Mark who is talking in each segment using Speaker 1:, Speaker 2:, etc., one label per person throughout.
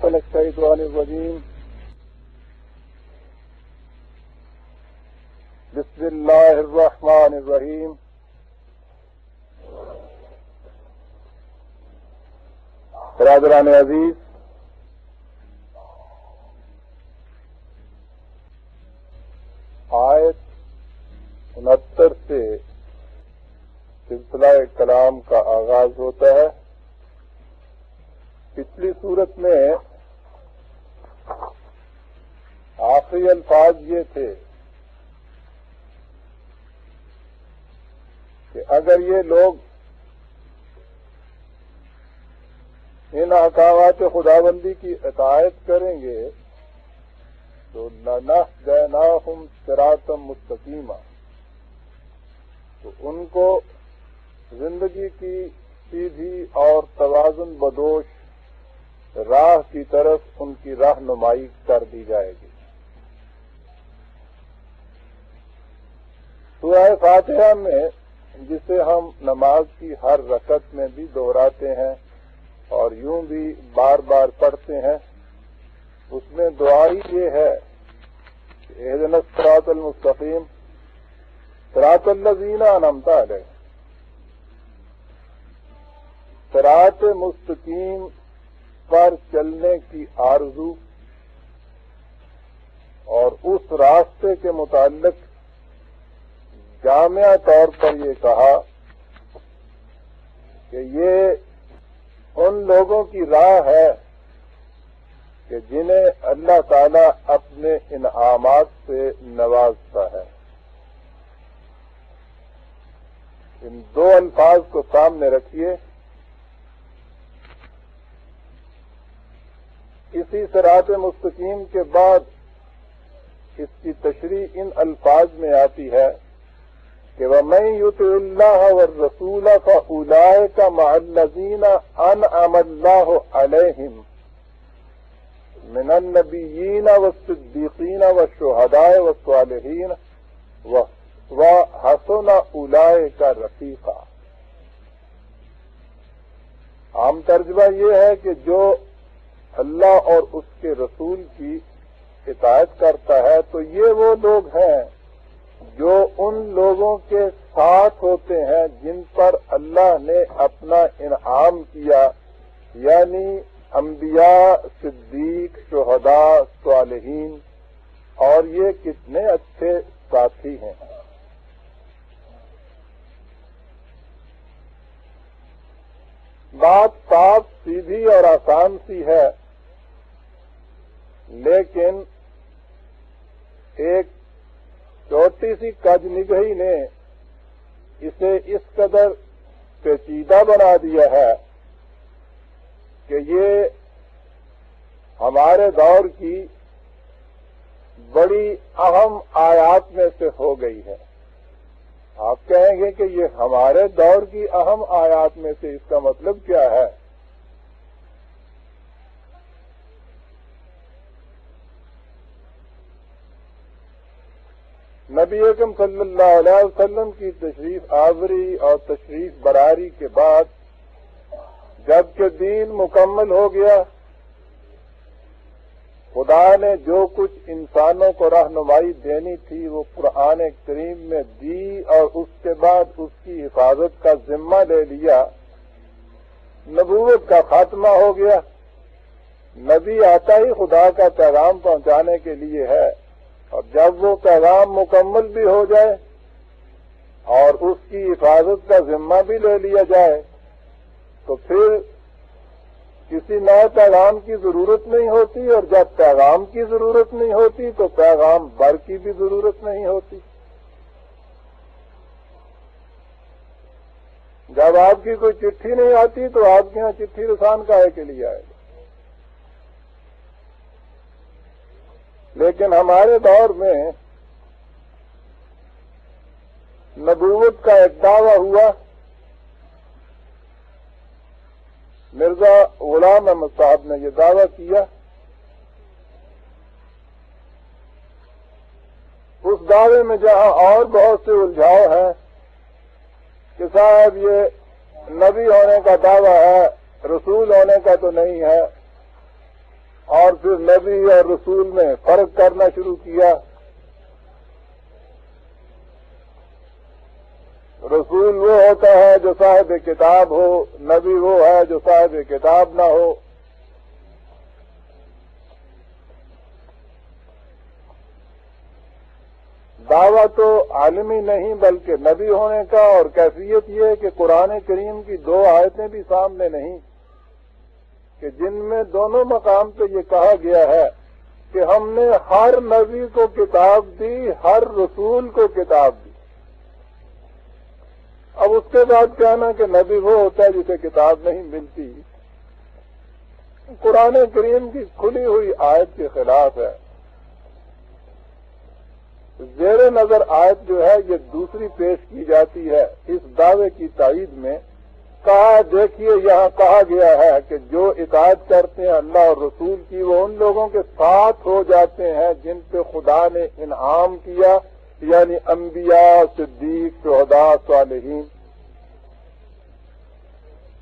Speaker 1: من الشیطان الرجیم بسم اللہ الرحمن الرحیم برادران عزیز، آیت 69 سے سلسلہ کلام کا آغاز ہوتا ہے۔ پچھلی صورت میں آخری الفاظ یہ تھے کہ اگر یہ لوگ ان احکامات خداوندی کی اطاعت کریں گے تو لَنَهْدَيْنَاهُمْ صِرَاطًا مُسْتَقِيمًا، تو ان کو زندگی کی سیدھی اور توازن بدوش راہ کی طرف ان کی رہنمائی کر دی جائے گی۔ سورہ فاتحہ میں، جسے ہم نماز کی ہر رکعت میں بھی دہراتے ہیں اور یوں بھی بار بار پڑھتے ہیں، اس میں دعا ہی یہ ہے کہ اہدنا الصراط المستقیم صراط الذین انعمت علیہم، صراط مستقیم پر چلنے کی آرزو اور اس راستے کے متعلق جامع طور پر یہ کہا کہ یہ ان لوگوں کی راہ ہے کہ جنہیں اللہ تعالی اپنے انعامات سے نوازتا ہے۔ ان دو الفاظ کو سامنے رکھیے۔ اسی صراط مستقیم کے بعد اس کی تشریح ان الفاظ میں آتی ہے کہ وَمَن يُطِعِ اللَّهَ وَالرَّسُولَ فَأُولَٰئِكَ مَعَ الَّذِينَ أَنْعَمَ اللَّهُ عَلَيْهِم مِّنَ النَّبِيِّينَ وَالصِّدِّيقِينَ وَالشُّهَدَاءِ وَالصَّالِحِينَ وَحَسُنَ أُولَٰئِكَ رَفِيقًا۔ عام ترجمہ یہ ہے کہ جو اللہ اور اس کے رسول کی اطاعت کرتا ہے تو یہ وہ لوگ ہیں جو ان لوگوں کے ساتھ ہوتے ہیں جن پر اللہ نے اپنا انعام کیا، یعنی انبیاء، صدیق، شہداء، صالحین، اور یہ کتنے اچھے ساتھی ہیں۔ بات صاف سیدھی اور آسان سی ہے، لیکن ایک چھوٹی سی کج نگہی نے اسے اس قدر پیچیدہ بنا دیا ہے کہ یہ ہمارے دور کی بڑی اہم آیات میں سے ہو گئی ہے۔ آپ کہیں گے کہ یہ ہمارے دور کی اہم آیات میں سے، اس کا مطلب کیا ہے؟ نبی اکرم صلی اللہ علیہ وسلم کی تشریف آوری اور تشریف براری کے بعد جب کہ دین مکمل ہو گیا، خدا نے جو کچھ انسانوں کو رہنمائی دینی تھی وہ قرآن کریم میں دی، اور اس کے بعد اس کی حفاظت کا ذمہ لے لیا۔ نبوت کا خاتمہ ہو گیا۔ نبی آتا ہی خدا کا پیغام پہنچانے کے لیے ہے، اور جب وہ پیغام مکمل بھی ہو جائے اور اس کی حفاظت کا ذمہ بھی لے لیا جائے تو پھر کسی نئے پیغام کی ضرورت نہیں ہوتی، اور جب پیغام کی ضرورت نہیں ہوتی تو پیغام بر کی بھی ضرورت نہیں ہوتی۔ جب آپ کی کوئی چٹھی نہیں آتی تو آپ کے یہاں چٹھی رسان کاہے کے لیے آئے گا؟ لیکن ہمارے دور میں نبوت کا ایک دعویٰ ہوا۔ مرزا غلام احمد صاحب نے یہ دعویٰ کیا۔ اس دعوے میں جہاں اور بہت سے الجھاؤ ہیں کہ صاحب یہ نبی ہونے کا دعویٰ ہے، رسول ہونے کا تو نہیں ہے، اور پھر نبی اور رسول میں فرق کرنا شروع کیا. رسول وہ ہوتا ہے جو صاحب کتاب ہو، نبی وہ ہے جو صاحب کتاب نہ ہو. دعویٰ تو عالمی نہیں بلکہ نبی ہونے کا، اور کیفیت یہ ہے کہ قرآن کریم کی 2 آیتیں بھی سامنے نہیں کہ جن میں دونوں مقام پہ یہ کہا گیا ہے کہ ہم نے ہر نبی کو کتاب دی، ہر رسول کو کتاب دی. اب اس کے بعد کہنا کہ نبی وہ ہوتا ہے جسے کتاب نہیں ملتی، قرآن کریم کی کھلی ہوئی آیت کے خلاف ہے. زیر نظر آیت جو ہے یہ دوسری پیش کی جاتی ہے اس دعوے کی تائید میں. کہا دیکھیے یہاں کہا گیا ہے کہ جو اطاعت کرتے ہیں اللہ اور رسول کی وہ ان لوگوں کے ساتھ ہو جاتے ہیں جن پہ خدا نے انعام کیا، یعنی انبیاء، صدیق، شہداء، صالحین.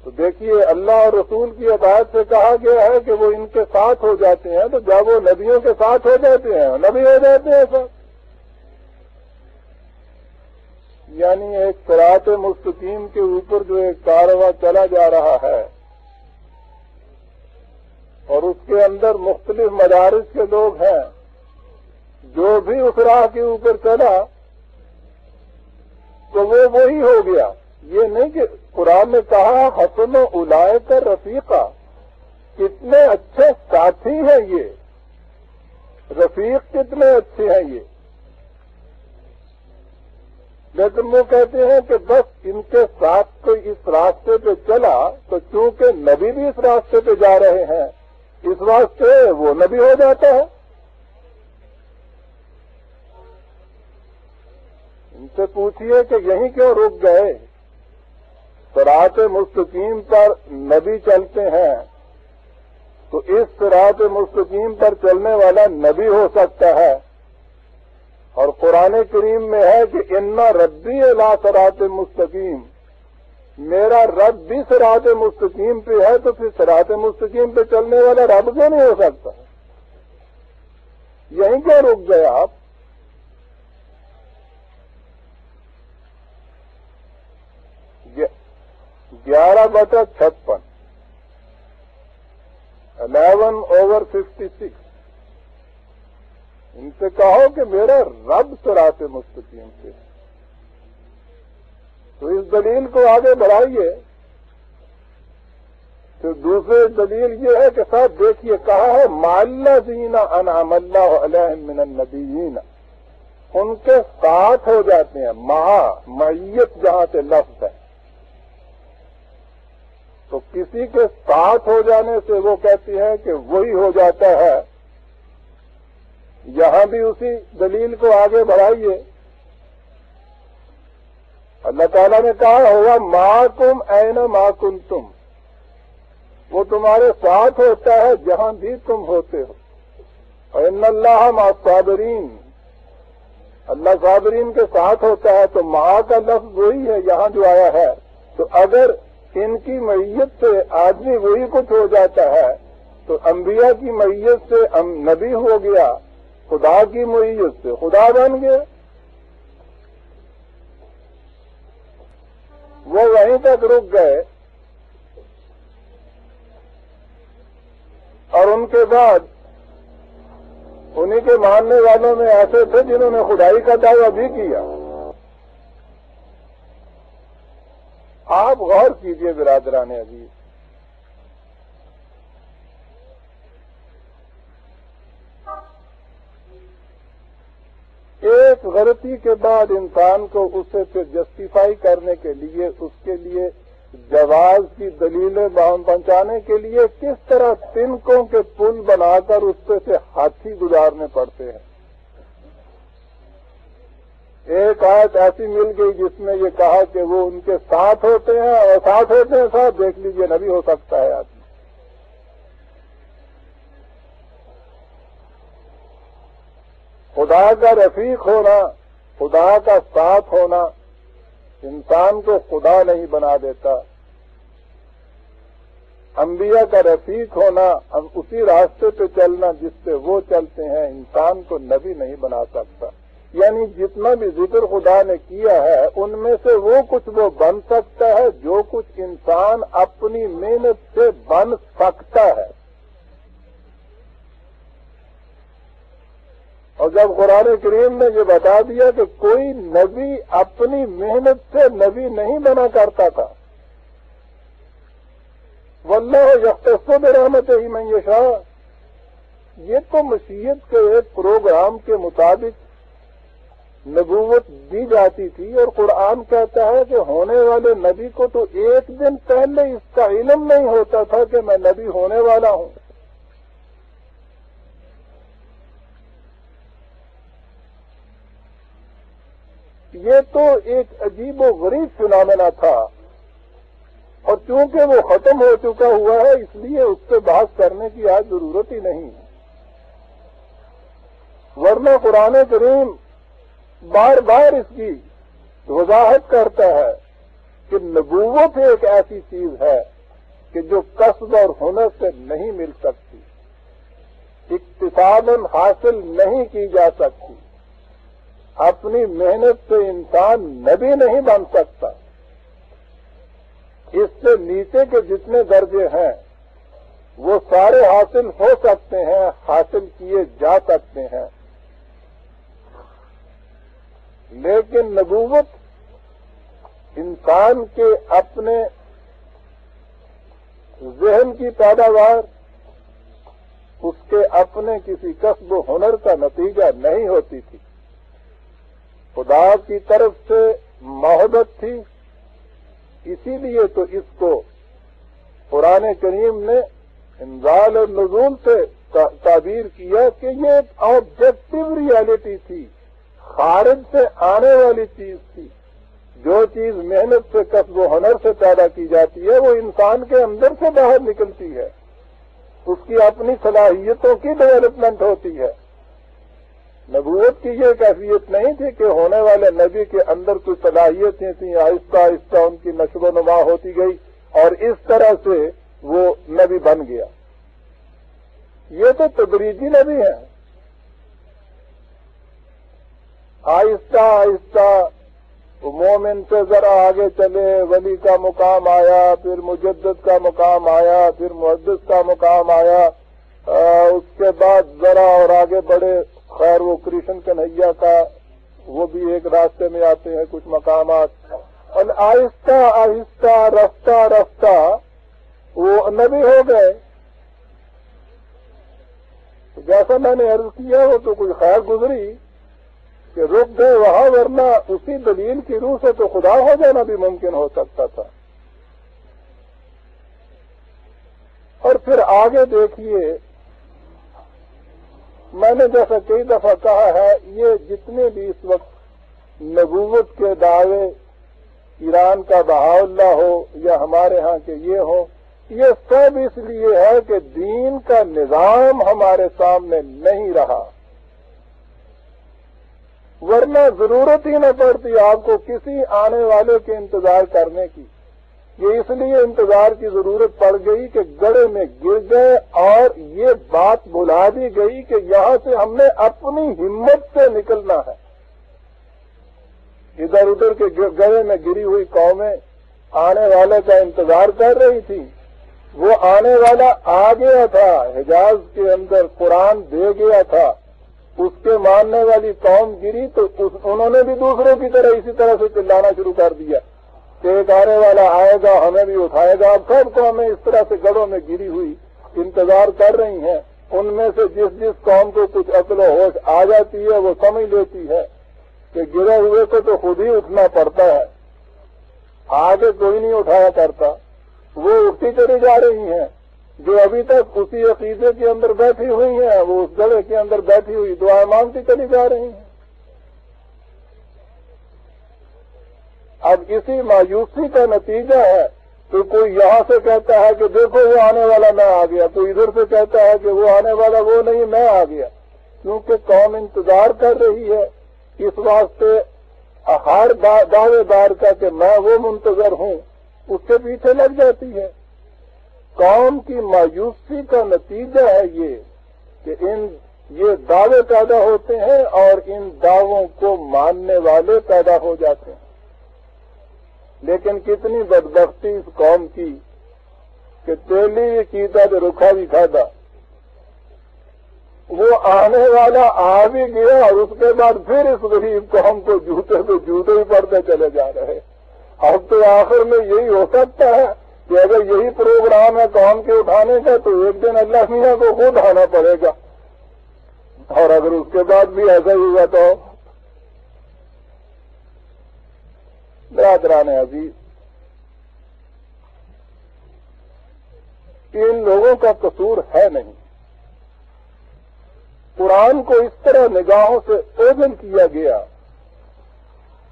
Speaker 1: تو دیکھیے اللہ اور رسول کی اطاعت سے کہا گیا ہے کہ وہ ان کے ساتھ ہو جاتے ہیں، تو جب وہ نبیوں کے ساتھ ہو جاتے ہیں نبی ہو جاتے ہیں سب. یعنی ایک صراط مستقیم کے اوپر جو ایک کارواں چلا جا رہا ہے اور اس کے اندر مختلف مدارس کے لوگ ہیں، جو بھی اس راہ کے اوپر چلا تو وہ وہی ہو گیا. یہ نہیں کہ قرآن نے کہا حسن اولئک رفیقا، کتنے اچھے ساتھی ہیں یہ، رفیق کتنے اچھے ہیں یہ. لیکن وہ کہتے ہیں کہ بس ان کے ساتھ کوئی اس راستے پہ چلا تو چونکہ نبی بھی اس راستے پہ جا رہے ہیں اس واسطے وہ نبی ہو جاتا ہے. ان سے پوچھئے کہ یہیں کیوں رک گئے؟ صراط مستقیم پر نبی چلتے ہیں تو اس صراط مستقیم پر چلنے والا نبی ہو سکتا ہے. اور قرآن کریم میں ہے کہ ان ربی الی صراط مستقیم، میرا رب بھی صراط مستقیم پہ ہے، تو پھر صراط مستقیم پہ چلنے والا رب کیوں نہیں ہو سکتا؟ یہیں کیوں رک گئے آپ؟ گیارہ بٹا 56 11/56. ان سے کہو کہ میرا رب صراط مستقیم پہ، تو اس دلیل کو آگے بڑھائیے. پھر دوسری دلیل یہ ہے کہ صاحب دیکھیے کہا ہے مَعَ انعم اللہ علیہم من النبیین، ان کے ساتھ ہو جاتے ہیں. معیت جہاں سے لفظ ہے تو کسی کے ساتھ ہو جانے سے وہ کہتی ہے کہ وہی ہو جاتا ہے. یہاں بھی اسی دلیل کو آگے بڑھائیے. اللہ تعالیٰ نے کہا ہوا مَعَکُمْ أَيْنَمَا كُنْتُمْ، وہ تمہارے ساتھ ہوتا ہے جہاں بھی تم ہوتے ہو. وَإِنَّ اللَّهَ مَعَ الصَّابِرِينَ، اللہ صابرین کے ساتھ ہوتا ہے. تو مع کا لفظ وہی ہے یہاں جو آیا ہے. تو اگر ان کی معیت سے آدمی وہی کچھ ہو جاتا ہے تو انبیاء کی معیت سے نبی ہو گیا، خدا کی معیت سے خدا بن گیا. وہ وہیں تک رک گئے اور ان کے بعد انہی کے ماننے والوں میں ایسے تھے جنہوں نے خدائی کا دعویٰ بھی کیا. آپ غور کیجئے برادران عزیز، ایک غلطی کے بعد انسان کو اسے پھر جسٹیفائی کرنے کے لیے، اس کے لیے جواز کی دلیلیں پہنچانے کے لیے کس طرح تنکوں کے پل بنا کر اس پہ سے ہاتھی گزارنے پڑتے ہیں. ایک آیت ایسی مل گئی جس میں یہ کہا کہ وہ ان کے ساتھ ہوتے ہیں، اور ساتھ ہوتے ہیں ساتھ دیکھ لیجئے نبی ہو سکتا ہے آدمی. خدا کا رفیق ہونا، خدا کا ساتھ ہونا انسان کو خدا نہیں بنا دیتا. انبیاء کا رفیق ہونا، اسی راستے پہ چلنا جس پہ وہ چلتے ہیں، انسان کو نبی نہیں بنا سکتا۔ یعنی جتنا بھی ذکر خدا نے کیا ہے ان میں سے وہ کچھ وہ بن سکتا ہے جو کچھ انسان اپنی محنت سے بن سکتا ہے۔ اور جب قرآن کریم نے یہ بتا دیا کہ کوئی نبی اپنی محنت سے نبی نہیں بنا کرتا تھا، واللہ یختص برحمتہ من یشاء، یہ تو مشیت کے ایک پروگرام کے مطابق نبوت دی جاتی تھی، اور قرآن کہتا ہے کہ ہونے والے نبی کو تو ایک دن پہلے اس کا علم نہیں ہوتا تھا کہ میں نبی ہونے والا ہوں۔ یہ تو ایک عجیب و غریب فنامنا تھا، اور چونکہ وہ ختم ہو چکا ہوا ہے اس لیے اس پہ بحث کرنے کی آج ضرورت ہی نہیں، ورنہ قرآن کریم بار بار اس کی وضاحت کرتا ہے کہ نبوت ایک ایسی چیز ہے کہ جو کسب اور ہنر سے نہیں مل سکتی، اکتساباً حاصل نہیں کی جا سکتی، اپنی محنت سے انسان نبی نہیں بن سکتا۔ اس سے نیچے کے جتنے درجے ہیں وہ سارے حاصل ہو سکتے ہیں، حاصل کیے جا سکتے ہیں، لیکن نبوت انسان کے اپنے ذہن کی پیداوار، اس کے اپنے کسی کسب و ہنر کا نتیجہ نہیں ہوتی تھی، خدا کی طرف سے محبت تھی۔ اسی لیے تو اس کو قرآن کریم نے انزال اور نزول سے تعبیر کیا کہ یہ ایک آبجیکٹو ریالٹی تھی، خارج سے آنے والی چیز تھی۔ جو چیز محنت سے کسب و ہنر سے پیدا کی جاتی ہے وہ انسان کے اندر سے باہر نکلتی ہے، اس کی اپنی صلاحیتوں کی ڈیولپمنٹ ہوتی ہے۔ نبوت کی یہ کیفیت نہیں تھی کہ ہونے والے نبی کے اندر کوئی صلاحیتیں تھیں، آہستہ آہستہ ان کی نشو و نما ہوتی گئی اور اس طرح سے وہ نبی بن گیا۔ یہ تو تدریجی نبی ہیں، آہستہ آہستہ مومن سے ذرا آگے چلے، ولی کا مقام آیا، پھر مجدد کا مقام آیا، پھر محدث کا مقام آیا، اس کے بعد ذرا اور آگے بڑھے، خیر وہ کرشن کنہیا کا وہ بھی ایک راستے میں آتے ہیں کچھ مقامات، اور آہستہ آہستہ رفتہ رفتہ وہ نبی ہو گئے۔ جیسا میں نے عرض کیا وہ تو کوئی خیر گزری کہ رک گئے وہاں، ورنہ اسی دلیل کی روح سے تو خدا ہو جانا بھی ممکن ہو سکتا تھا۔ اور پھر آگے دیکھیے، میں نے جیسا کئی دفعہ کہا ہے، یہ جتنے بھی اس وقت نبوت کے دعوے ایران کا بہاءاللہ ہو یا ہمارے ہاں کے یہ ہو، یہ سب اس لیے ہے کہ دین کا نظام ہمارے سامنے نہیں رہا، ورنہ ضرورت ہی نہ پڑتی آپ کو کسی آنے والے کے انتظار کرنے کی۔ یہ اس لیے انتظار کی ضرورت پڑ گئی کہ گڑھے میں گر گئے اور یہ بات بلا دی گئی کہ یہاں سے ہم نے اپنی ہمت سے نکلنا ہے۔ ادھر ادھر کے گڑھے میں گری ہوئی قومیں آنے والے کا انتظار کر رہی تھی، وہ آنے والا آ گیا تھا، حجاز کے اندر قرآن دے گیا تھا، اس کے ماننے والی قوم گری تو انہوں نے بھی دوسروں کی طرح اسی طرح سے چلانا شروع کر دیا کہ ایک آنے والا آئے گا ہمیں بھی اٹھائے گا۔ اب سب قومیں اس طرح سے گڑھوں میں گری ہوئی انتظار کر رہی ہیں، ان میں سے جس قوم کو کچھ عقل و ہوش آ جاتی ہے وہ سمجھ لیتی ہے کہ گرے ہوئے کو تو خود ہی اٹھنا پڑتا ہے، آگے کوئی نہیں اٹھایا کرتا، وہ اٹھتی چلی جا رہی ہیں۔ جو ابھی تک اسی عقیدے کے اندر بیٹھی ہوئی ہیں وہ اس گڑھے کے اندر بیٹھی ہوئی دعائیں مانگتی چلی جا رہی ہیں۔ اب اسی مایوسی کا نتیجہ ہے کہ کوئی یہاں سے کہتا ہے کہ دیکھو وہ آنے والا میں آ گیا، کوئی ادھر سے کہتا ہے کہ وہ آنے والا وہ نہیں میں آ گیا، کیونکہ قوم انتظار کر رہی ہے۔ اس واسطے ہر دعوے دار کا کہ میں وہ منتظر ہوں اس کے پیچھے لگ جاتی ہے۔ قوم کی مایوسی کا نتیجہ ہے یہ کہ یہ دعوے پیدا ہوتے ہیں اور ان دعووں کو ماننے والے پیدا ہو جاتے ہیں۔ لیکن کتنی بدبختی اس قوم کی کہ تیلی بھی کیتا تو رکھا بھی کھاتا، وہ آنے والا آ بھی گیا اور اس کے بعد پھر اس غریب قوم کو جوتے پہ جوتے ہی پڑتے چلے جا رہے۔ اب تو آخر میں یہی ہو سکتا ہے کہ اگر یہی پروگرام ہے قوم کے اٹھانے کا تو ایک دن اللہ میاں کو خود آنا پڑے گا، اور اگر اس کے بعد بھی ایسا ہی ہوا تو برادران عزیز، ان لوگوں کا قصور ہے نہیں۔ قرآن کو اس طرح نگاہوں سے اوجھل کیا گیا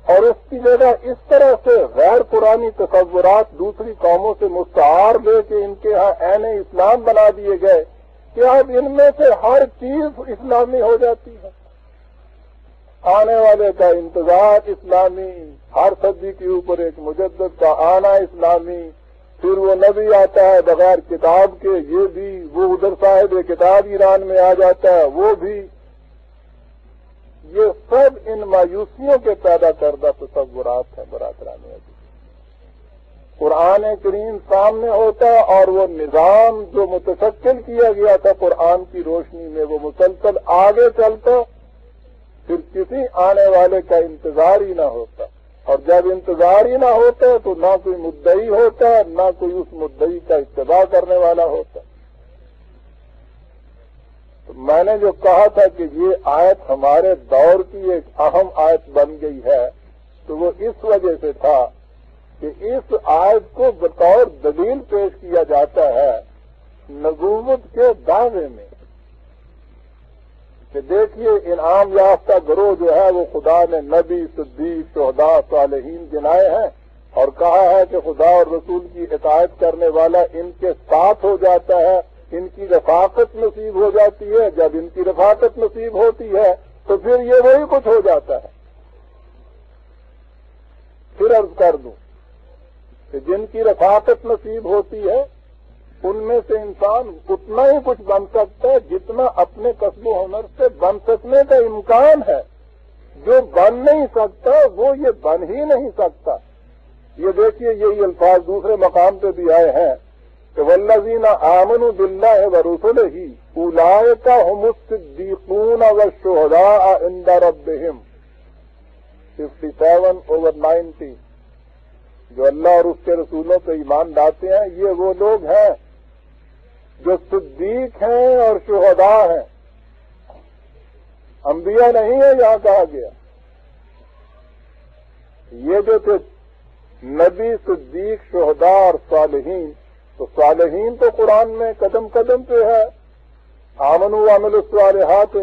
Speaker 1: اور اس کی جگہ اس طرح سے غیر قرآنی تصورات دوسری قوموں سے مستعار لے کے ان کے ہاں عین اسلام بنا دیے گئے کہ اب ان میں سے ہر چیز اسلامی ہو جاتی ہے۔ آنے والے کا انتظار اسلامی، ہر صدی کے اوپر ایک مجدد کا آنا اسلامی، پھر وہ نبی آتا ہے بغیر کتاب کے، یہ بھی، وہ ادھر صاحب کتاب ایران میں آ جاتا ہے، وہ بھی، یہ سب ان مایوسیوں کے پیدا کردہ تصورات ہیں برادران عزیز۔ قرآن کریم سامنے ہوتا اور وہ نظام جو متشکل کیا گیا تھا قرآن کی روشنی میں وہ مسلسل آگے چلتا، پھر کسی آنے والے کا انتظار ہی نہ ہوتا، اور جب انتظار ہی نہ ہوتا تو نہ کوئی مدعی ہوتا، نہ کوئی اس مدعی کا اتباع کرنے والا ہوتا۔ تو میں نے جو کہا تھا کہ یہ آیت ہمارے دور کی ایک اہم آیت بن گئی ہے، تو وہ اس وجہ سے تھا کہ اس آیت کو بطور دلیل پیش کیا جاتا ہے نبوت کے دعوے میں کہ دیکھیے انعام یافتہ گروہ جو ہے وہ خدا نے نبی، صدیق، شہداء، صالحین گنائے ہیں اور کہا ہے کہ خدا اور رسول کی اطاعت کرنے والا ان کے ساتھ ہو جاتا ہے، ان کی رفاقت نصیب ہو جاتی ہے۔ جب ان کی رفاقت نصیب ہوتی ہے تو پھر یہ وہی کچھ ہو جاتا ہے۔ پھر عرض کر دوں کہ جن کی رفاقت نصیب ہوتی ہے ان میں سے انسان اتنا ہی کچھ بن سکتا ہے جتنا اپنے کسب و ہنر سے بن سکنے کا امکان ہے۔ جو بن نہیں سکتا وہ یہ بن ہی نہیں سکتا۔ یہ دیکھیے یہی الفاظ دوسرے مقام پہ بھی آئے ہیں کہ والذین آمنوا باللہ ورسلہ اولئک هم الصدیقون والشہداء عند ربہم 57/90۔ جو اللہ اور اس کے رسولوں پہ ایمان لاتے ہیں یہ وہ لوگ ہیں جو صدیق ہیں اور شہداء ہیں، انبیاء نہیں ہے یہاں کہا گیا۔ یہ جو تھے نبی، صدیق، شہداء اور صالحین، تو صالحین تو قرآن میں قدم قدم پہ ہے، آمنوا وعملوا الصالحات۔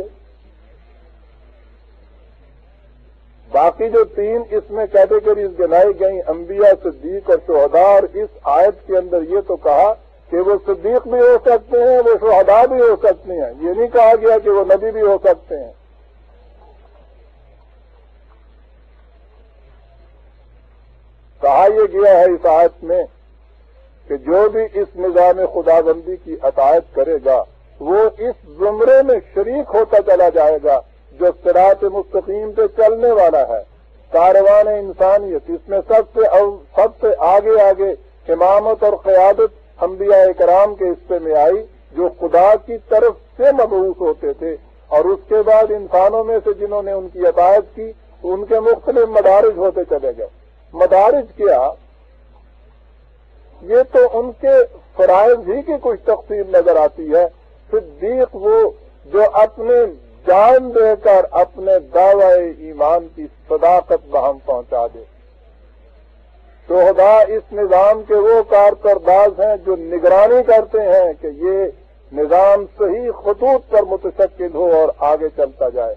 Speaker 1: باقی جو تین اس میں کیٹیگریز گنائی گئیں انبیاء، صدیق اور شہداء، اور اس آیت کے اندر یہ تو کہا کہ وہ صدیق بھی ہو سکتے ہیں، وہ شہداء بھی ہو سکتے ہیں، یہ نہیں کہا گیا کہ وہ نبی بھی ہو سکتے ہیں۔ کہا یہ گیا ہے اس آیت میں کہ جو بھی اس نظام خداوندی کی اطاعت کرے گا وہ اس زمرے میں شریک ہوتا چلا جائے گا جو صراط مستقیم پہ چلنے والا ہے، کاروان انسانیت۔ اس میں سب سے آگے امامت اور قیادت انبیاء کرام کے حصے میں آئی جو خدا کی طرف سے مبعوث ہوتے تھے، اور اس کے بعد انسانوں میں سے جنہوں نے ان کی اطاعت کی ان کے مختلف مدارج ہوتے چلے گئے۔ مدارج کیا؟ یہ تو ان کے فرائض ہی کی کچھ تقسیم نظر آتی ہے۔ صدیق وہ جو اپنے جان دے کر اپنے دعوی ایمان کی صداقت بہم پہنچا دے۔ شہداء اس نظام کے وہ کارکرداز ہیں جو نگرانی کرتے ہیں کہ یہ نظام صحیح خطوط پر متشکل ہو اور آگے چلتا جائے،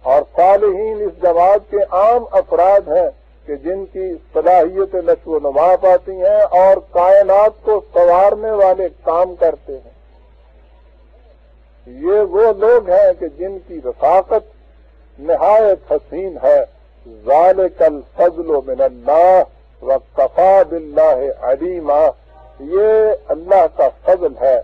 Speaker 1: اور صالحین اس جماعت کے عام افراد ہیں کہ جن کی صلاحیت نشو و نما پاتی ہیں اور کائنات کو سنوارنے والے کام کرتے ہیں۔ یہ وہ لوگ ہیں کہ جن کی رفاقت نہایت حسین ہے۔ ذالک الفضل من اللہ وکفی باللہ علیما۔ یہ اللہ کا فضل ہے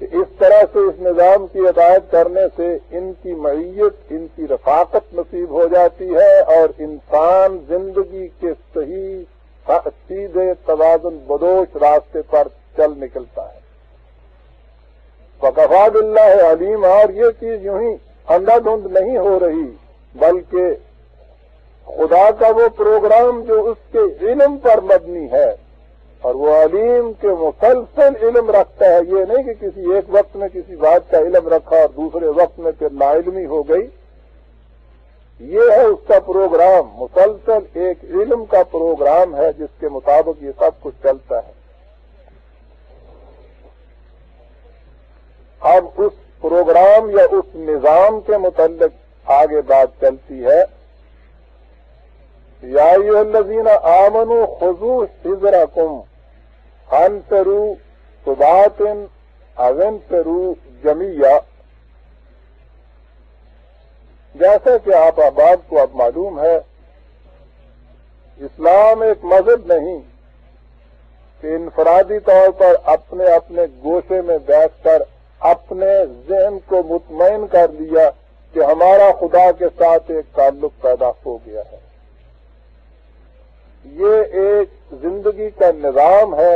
Speaker 1: کہ اس طرح سے اس نظام کی ہدایت کرنے سے ان کی معیت، ان کی رفاقت نصیب ہو جاتی ہے اور انسان زندگی کے صحیح سیدھے توازن بدوش راستے پر چل نکلتا ہے۔ وکفا باللہ علیم، اور یہ چیز یوں ہی اندھا دھند نہیں ہو رہی، بلکہ خدا کا وہ پروگرام جو اس کے علم پر مبنی ہے، اور وہ علیم کے مسلسل علم رکھتا ہے، یہ نہیں کہ کسی ایک وقت میں کسی بات کا علم رکھا اور دوسرے وقت میں پھر ناعلمی ہو گئی۔ یہ ہے اس کا پروگرام، مسلسل ایک علم کا پروگرام ہے جس کے مطابق یہ سب کچھ چلتا ہے۔ اب اس پروگرام یا اس نظام کے متعلق آگے بات چلتی ہے۔ یا ایھا الذین آمنوا خذوا حذرکم انفروا ثبات او انفروا جمیعا۔ جیسا کہ آپ احباب کو اب معلوم ہے، اسلام ایک مذہب نہیں کہ انفرادی طور پر اپنے اپنے گوشے میں بیٹھ کر اپنے ذہن کو مطمئن کر لیا کہ ہمارا خدا کے ساتھ ایک تعلق پیدا ہو گیا ہے۔ یہ ایک زندگی کا نظام ہے،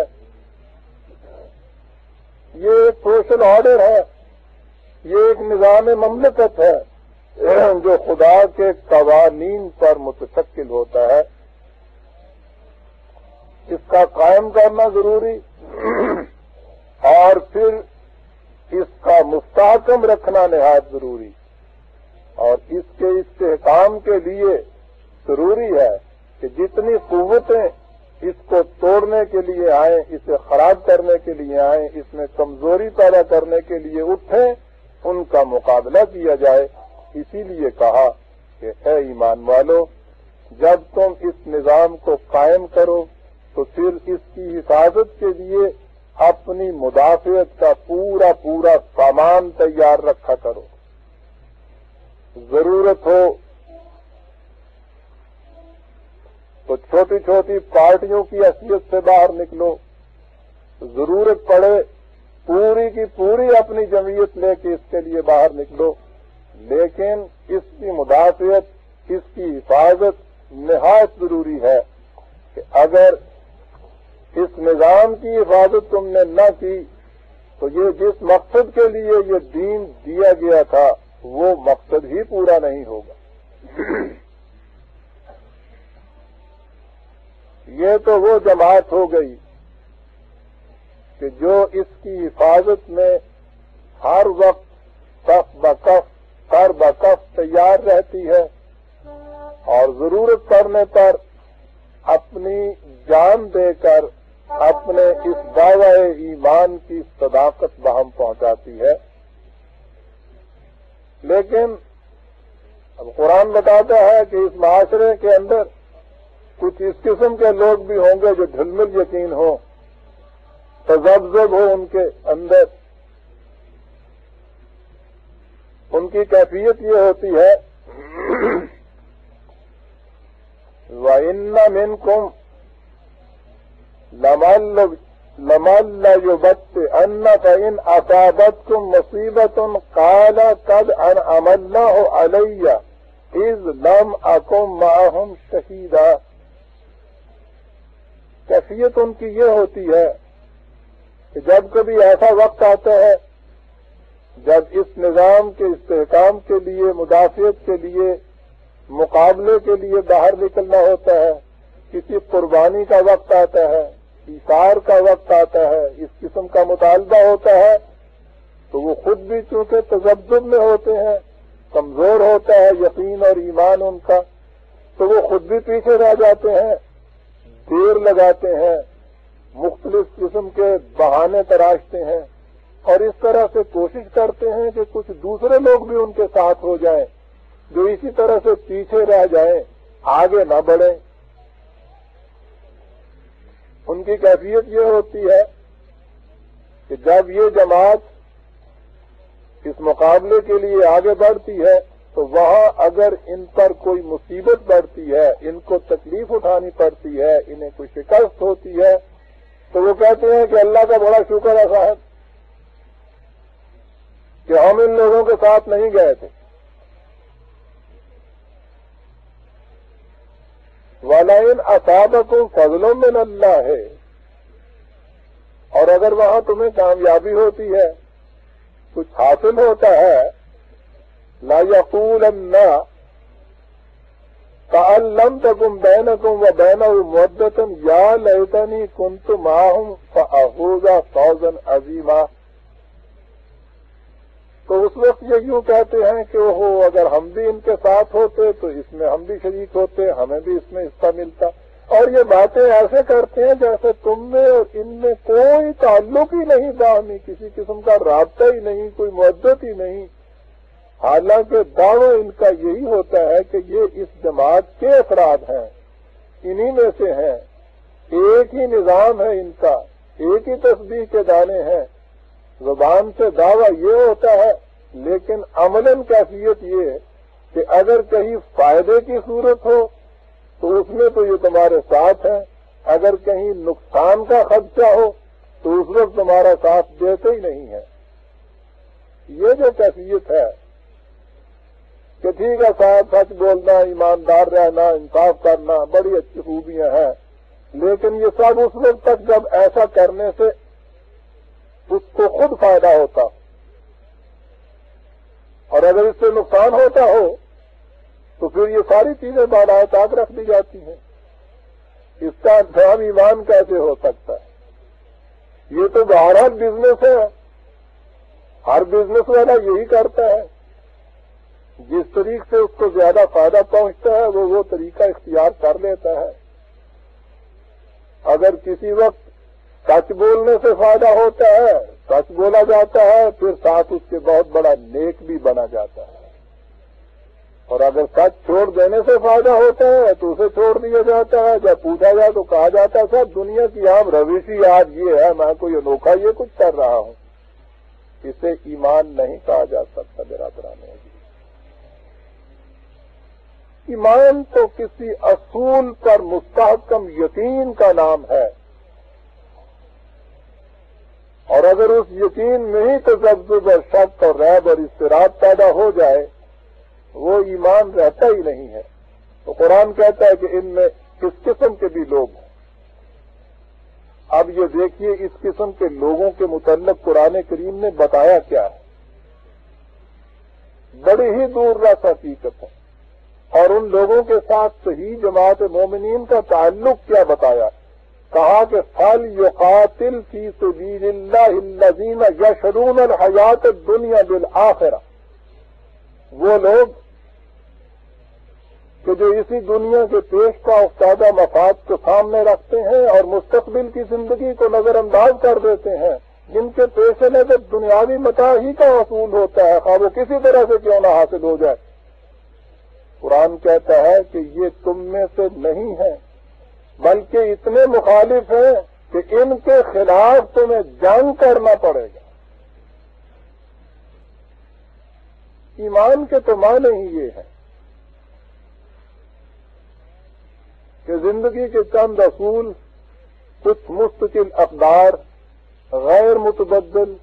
Speaker 1: یہ ایک سوشل آرڈر ہے، یہ ایک نظام مملکت ہے جو خدا کے قوانین پر متشکل ہوتا ہے۔ اس کا قائم کرنا ضروری اور پھر اس کا مستحکم رکھنا نہایت ضروری، اور اس کے استحکام کے لیے ضروری ہے کہ جتنی قوتیں اس کو توڑنے کے لیے آئیں، اسے خراب کرنے کے لیے آئیں، اس میں کمزوری پیدا کرنے کے لیے اٹھیں، ان کا مقابلہ کیا جائے۔ اسی لیے کہا کہ اے ایمان والو، جب تم اس نظام کو قائم کرو تو پھر اس کی حفاظت کے لیے اپنی مدافعت کا پورا پورا سامان تیار رکھا کرو۔ ضرورت ہو تو چھوٹی چھوٹی پارٹیوں کی حیثیت سے باہر نکلو، ضرورت پڑے پوری کی پوری اپنی جمعیت لے کے اس کے لیے باہر نکلو، لیکن اس کی مدافعت، اس کی حفاظت نہایت ضروری ہے کہ اگر اس نظام کی حفاظت تم نے نہ کی تو یہ جس مقصد کے لیے یہ دین دیا گیا تھا وہ مقصد ہی پورا نہیں ہوگا۔ یہ تو وہ جماعت ہو گئی کہ جو اس کی حفاظت میں ہر وقت کف بکف سر بکف تیار رہتی ہے اور ضرورت پڑنے پر اپنی جان دے کر اپنے اس دعوی ایمان کی صداقت بہم پہنچاتی ہے۔ لیکن اب قرآن بتاتا ہے کہ اس معاشرے کے اندر کچھ اس قسم کے لوگ بھی ہوں گے جو ڈھل مل یقین ہو، تذبذب ہو ان کے اندر۔ ان کی کیفیت یہ ہوتی ہے وَإِنَّ مِنْكُمْ لَمَن لَّيُبَطِّئَنَّ فَإِنْ أَصَابَتْكُم مُّصِيبَةٌ قَالَ قَدْ أَنْعَمَ اللَّهُ عَلَيَّ إِذْ لَمْ أَكُن مَّعَهُمْ شَهِيدًا۔ کیفیت ان کی یہ ہوتی ہے کہ جب کبھی ایسا وقت آتا ہے جب اس نظام کے استحکام کے لیے، مدافعت کے لیے، مقابلے کے لیے باہر نکلنا ہوتا ہے، کسی قربانی کا وقت آتا ہے، ایثار کا وقت آتا ہے، اس قسم کا مطالبہ ہوتا ہے، تو وہ خود بھی چونکہ تذبذب میں ہوتے ہیں، کمزور ہوتا ہے یقین اور ایمان ان کا، تو وہ خود بھی پیچھے رہ جاتے ہیں، دیر لگاتے ہیں، مختلف قسم کے بہانے تراشتے ہیں اور اس طرح سے کوشش کرتے ہیں کہ کچھ دوسرے لوگ بھی ان کے ساتھ ہو جائیں جو اسی طرح سے پیچھے رہ جائیں، آگے نہ بڑھیں۔ ان کی کیفیت یہ ہوتی ہے کہ جب یہ جماعت اس مقابلے کے لیے آگے بڑھتی ہے تو وہاں اگر ان پر کوئی مصیبت بڑھتی ہے، ان کو تکلیف اٹھانی پڑتی ہے، انہیں کوئی شکست ہوتی ہے، تو وہ کہتے ہیں کہ اللہ کا بڑا شکر ہے صاحب کہ ہم ان لوگوں کے ساتھ نہیں گئے تھے. وَلَئِنْ أَصَابَكُمْ فَضْلٌ مِّنَ اللَّهِ ہے، اور اگر وہاں تمہیں کامیابی ہوتی ہے، کچھ حاصل ہوتا ہے، لَا يَقُولَنَّ كَأَن لَّمْ تَكُن بَيْنَكُمْ وَبَيْنَهُ مُوَدَّةٌ يَا لَيْتَنِي كُنتُ مَعَهُمْ فَأَفُوزَ فَوْزًا عَظِيمًا. تو اس وقت یہ یوں کہتے ہیں کہ اوہو اگر ہم بھی ان کے ساتھ ہوتے تو اس میں ہم بھی شریک ہوتے، ہمیں بھی اس میں حصہ ملتا. اور یہ باتیں ایسے کرتے ہیں جیسے تم میں اور ان میں کوئی تعلق ہی نہیں، باہمی کسی قسم کا رابطہ ہی نہیں، کوئی محبت ہی نہیں. حالانکہ دعویٰ ان کا یہی ہوتا ہے کہ یہ اس جماعت کے افراد ہیں، انہی میں سے ہیں، ایک ہی نظام ہے ان کا، ایک ہی تسبیح کے دانے ہیں. زبان سے دعویٰ یہ ہوتا ہے، لیکن عملاً کیفیت یہ ہے کہ اگر کہیں فائدے کی صورت ہو تو اس میں تو یہ تمہارے ساتھ ہیں، اگر کہیں نقصان کا خدشہ ہو تو اس وقت تمہارا ساتھ دیتے ہی نہیں ہے. یہ جو کیفیت ہے کہ ٹھیک ہے صاحب سچ بولنا، ایماندار رہنا، انصاف کرنا بڑی اچھی خوبیاں ہیں، لیکن یہ سب اس وقت تک جب ایسا کرنے سے اس کو خود فائدہ ہوتا، اور اگر اس سے نقصان ہوتا ہو تو پھر یہ ساری چیزیں بالائے طاق رکھ دی جاتی ہیں. اس کا انتظام ایمان کیسے ہو سکتا ہے؟ یہ تو بہرحال بزنس ہے، ہر بزنس والا یہی کرتا ہے، جس طریقے سے اس کو زیادہ فائدہ پہنچتا ہے وہ طریقہ اختیار کر لیتا ہے. اگر کسی وقت سچ بولنے سے فائدہ ہوتا ہے، سچ بولا جاتا ہے، پھر ساتھ اس کے بہت بڑا نیک بھی بنا جاتا ہے. اور اگر سچ چھوڑ دینے سے فائدہ ہوتا ہے تو اسے چھوڑ دیا جاتا ہے. جب پوچھا جائے تو کہا جاتا ہے سب دنیا کی عام روش ہی آج یہ ہے، میں کوئی انوکھا یہ کچھ کر رہا ہوں. اسے ایمان نہیں کہا جا سکتا برادران. ایمان تو کسی اصول پر مستحکم یقین کا نام ہے، اور اگر اس یقین میں ہی تذبذب اور شک اور ریب اور اضطراب پیدا ہو جائے وہ ایمان رہتا ہی نہیں ہے. تو قرآن کہتا ہے کہ ان میں کس قسم کے بھی لوگ ہیں. اب یہ دیکھیے اس قسم کے لوگوں کے متعلق قرآن کریم نے بتایا کیا ہے. بڑی ہی دور رس حقیقت ہے. اور ان لوگوں کے ساتھ صحیح جماعت مومنین کا تعلق کیا بتایا. کہا کہ فَلْيُقَاتِلْ فِي سَبِيلِ اللَّهِ الَّذِينَ يَشْرُونَ الْحَيَاةَ الدُّنْيَا بِالْآخِرَةِ. وہ لوگ کہ جو اسی دنیا کے پیش پا افتادہ مفاد کو سامنے رکھتے ہیں اور مستقبل کی زندگی کو نظر انداز کر دیتے ہیں، جن کے پیش نظر دنیاوی متاع ہی کا حصول ہوتا ہے، خواہ وہ کسی طرح سے کیوں نہ حاصل ہو جائے. قرآن کہتا ہے کہ یہ تم میں سے نہیں ہے، بلکہ اتنے مخالف ہیں کہ ان کے خلاف تمہیں جنگ کرنا پڑے گا. ایمان کے تو معنی ہی یہ ہے کہ زندگی کے چند اصول، کچھ مستقل اقدار، غیر متبدل،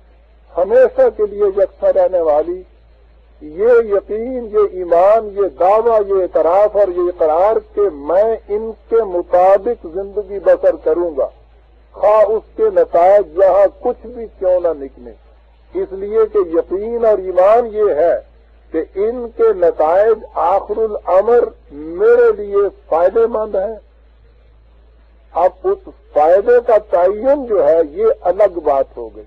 Speaker 1: ہمیشہ کے لیے یکساں رہنے والی، یہ یقین، یہ ایمان، یہ دعویٰ، یہ اعتراف اور یہ اقرار کہ میں ان کے مطابق زندگی بسر کروں گا، خواہ اس کے نتائج یہاں کچھ بھی کیوں نہ نکلے. اس لیے کہ یقین اور ایمان یہ ہے کہ ان کے نتائج آخر الامر میرے لیے فائدے مند ہیں. اب اس فائدے کا تعین جو ہے یہ الگ بات ہو گئی.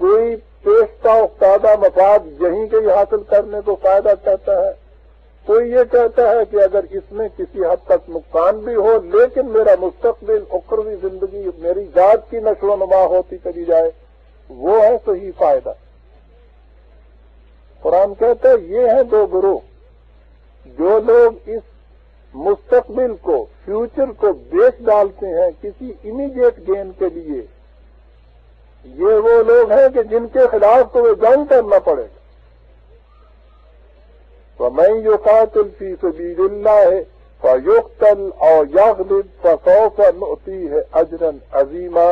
Speaker 1: کوئی پیشتا افتادہ مفاد یہیں کے حاصل کرنے کو فائدہ کہتا ہے، کوئی یہ کہتا ہے کہ اگر اس میں کسی حد تک نقصان بھی ہو لیکن میرا مستقبل اخروی زندگی میری ذات کی نشو و نما ہوتی چلی جائے وہ ہے صحیح فائدہ. قرآن کہتا ہے یہ ہیں دو گروہ. جو لوگ اس مستقبل کو، فیوچر کو بیچ ڈالتے ہیں کسی امیڈیٹ گین کے لیے، یہ وہ لوگ ہیں کہ جن کے خلاف تو جنگ کرنا پڑے گا. وَمَن يُقَاتِلْ فِي سَبِيلِ اللَّهِ فَيُقْتَلْ أَوْ يَغْلِبْ فَسَوْفَ نُؤْتِيهِ أَجْرًا عَظِيمًا۔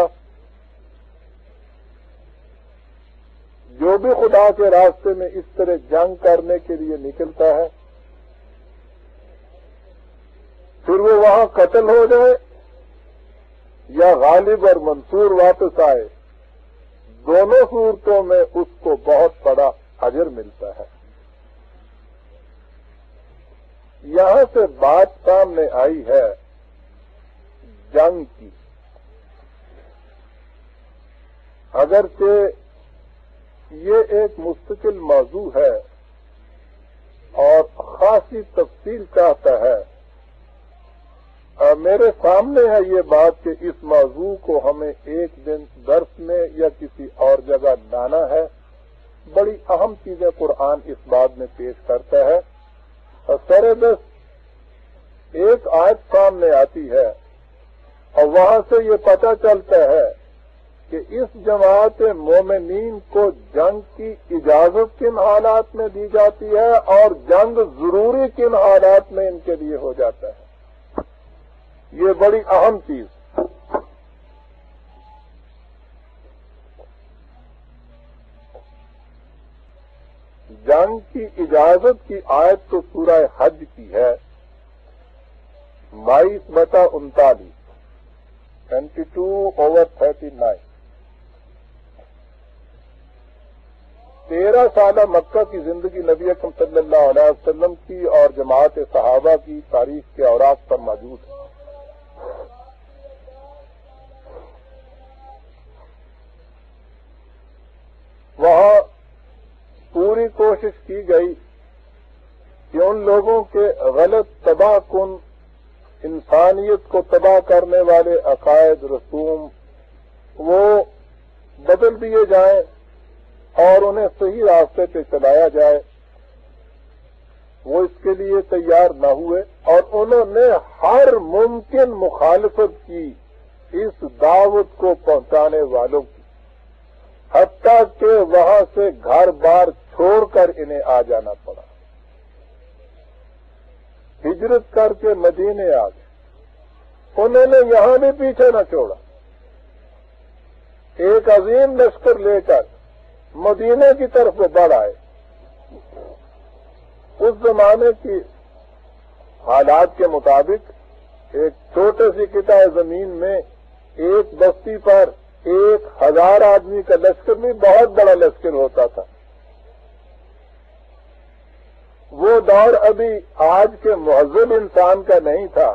Speaker 1: جو بھی خدا کے راستے میں اس طرح جنگ کرنے کے لیے نکلتا ہے، پھر وہ وہاں قتل ہو جائے یا غالب اور منصور واپس آئے، دونوں صورتوں میں اس کو بہت بڑا اجر ملتا ہے۔ یہاں سے بات سامنے آئی ہے جنگ کی، اگرچہ یہ ایک مستقل موضوع ہے اور خاصی تفصیل چاہتا ہے، میرے سامنے ہے یہ بات کہ اس موضوع کو ہمیں ایک دن درس میں یا کسی اور جگہ لانا ہے۔ بڑی اہم چیزیں قرآن اس بات میں پیش کرتا ہے۔ سربس ایک آیت سامنے آتی ہے اور وہاں سے یہ پتہ چلتا ہے کہ اس جماعت مومنین کو جنگ کی اجازت کن حالات میں دی جاتی ہے اور جنگ ضروری کن حالات میں ان کے لیے ہو جاتا ہے۔ یہ بڑی اہم چیز۔ جنگ کی اجازت کی آیت تو سورہ حج کی ہے 22/39، 22/39۔ 13 سالہ مکہ کی زندگی نبی اکرم صلی اللہ علیہ وسلم کی اور جماعت صحابہ کی تاریخ کے اوراق پر موجود ہے۔ وہاں پوری کوشش کی گئی کہ ان لوگوں کے غلط تباہ کن، انسانیت کو تباہ کرنے والے عقائد رسوم وہ بدل دیے جائیں اور انہیں صحیح راستے پہ چلایا جائے۔ وہ اس کے لیے تیار نہ ہوئے اور انہوں نے ہر ممکن مخالفت کی اس دعوت کو پہنچانے والوں کی، حتیٰ کہ وہاں سے گھر بار چھوڑ کر انہیں آ جانا پڑا۔ ہجرت کر کے مدینے آ گئے، انہوں نے یہاں بھی پیچھے نہ چھوڑا، ایک عظیم لشکر لے کر مدینے کی طرف وہ بڑھ آئے۔ اس زمانے کی حالات کے مطابق ایک چھوٹے سی قطع زمین میں ایک بستی پر 1000 آدمی کا لشکر بھی بہت بڑا لشکر ہوتا تھا۔ وہ دور ابھی آج کے مہذب انسان کا نہیں تھا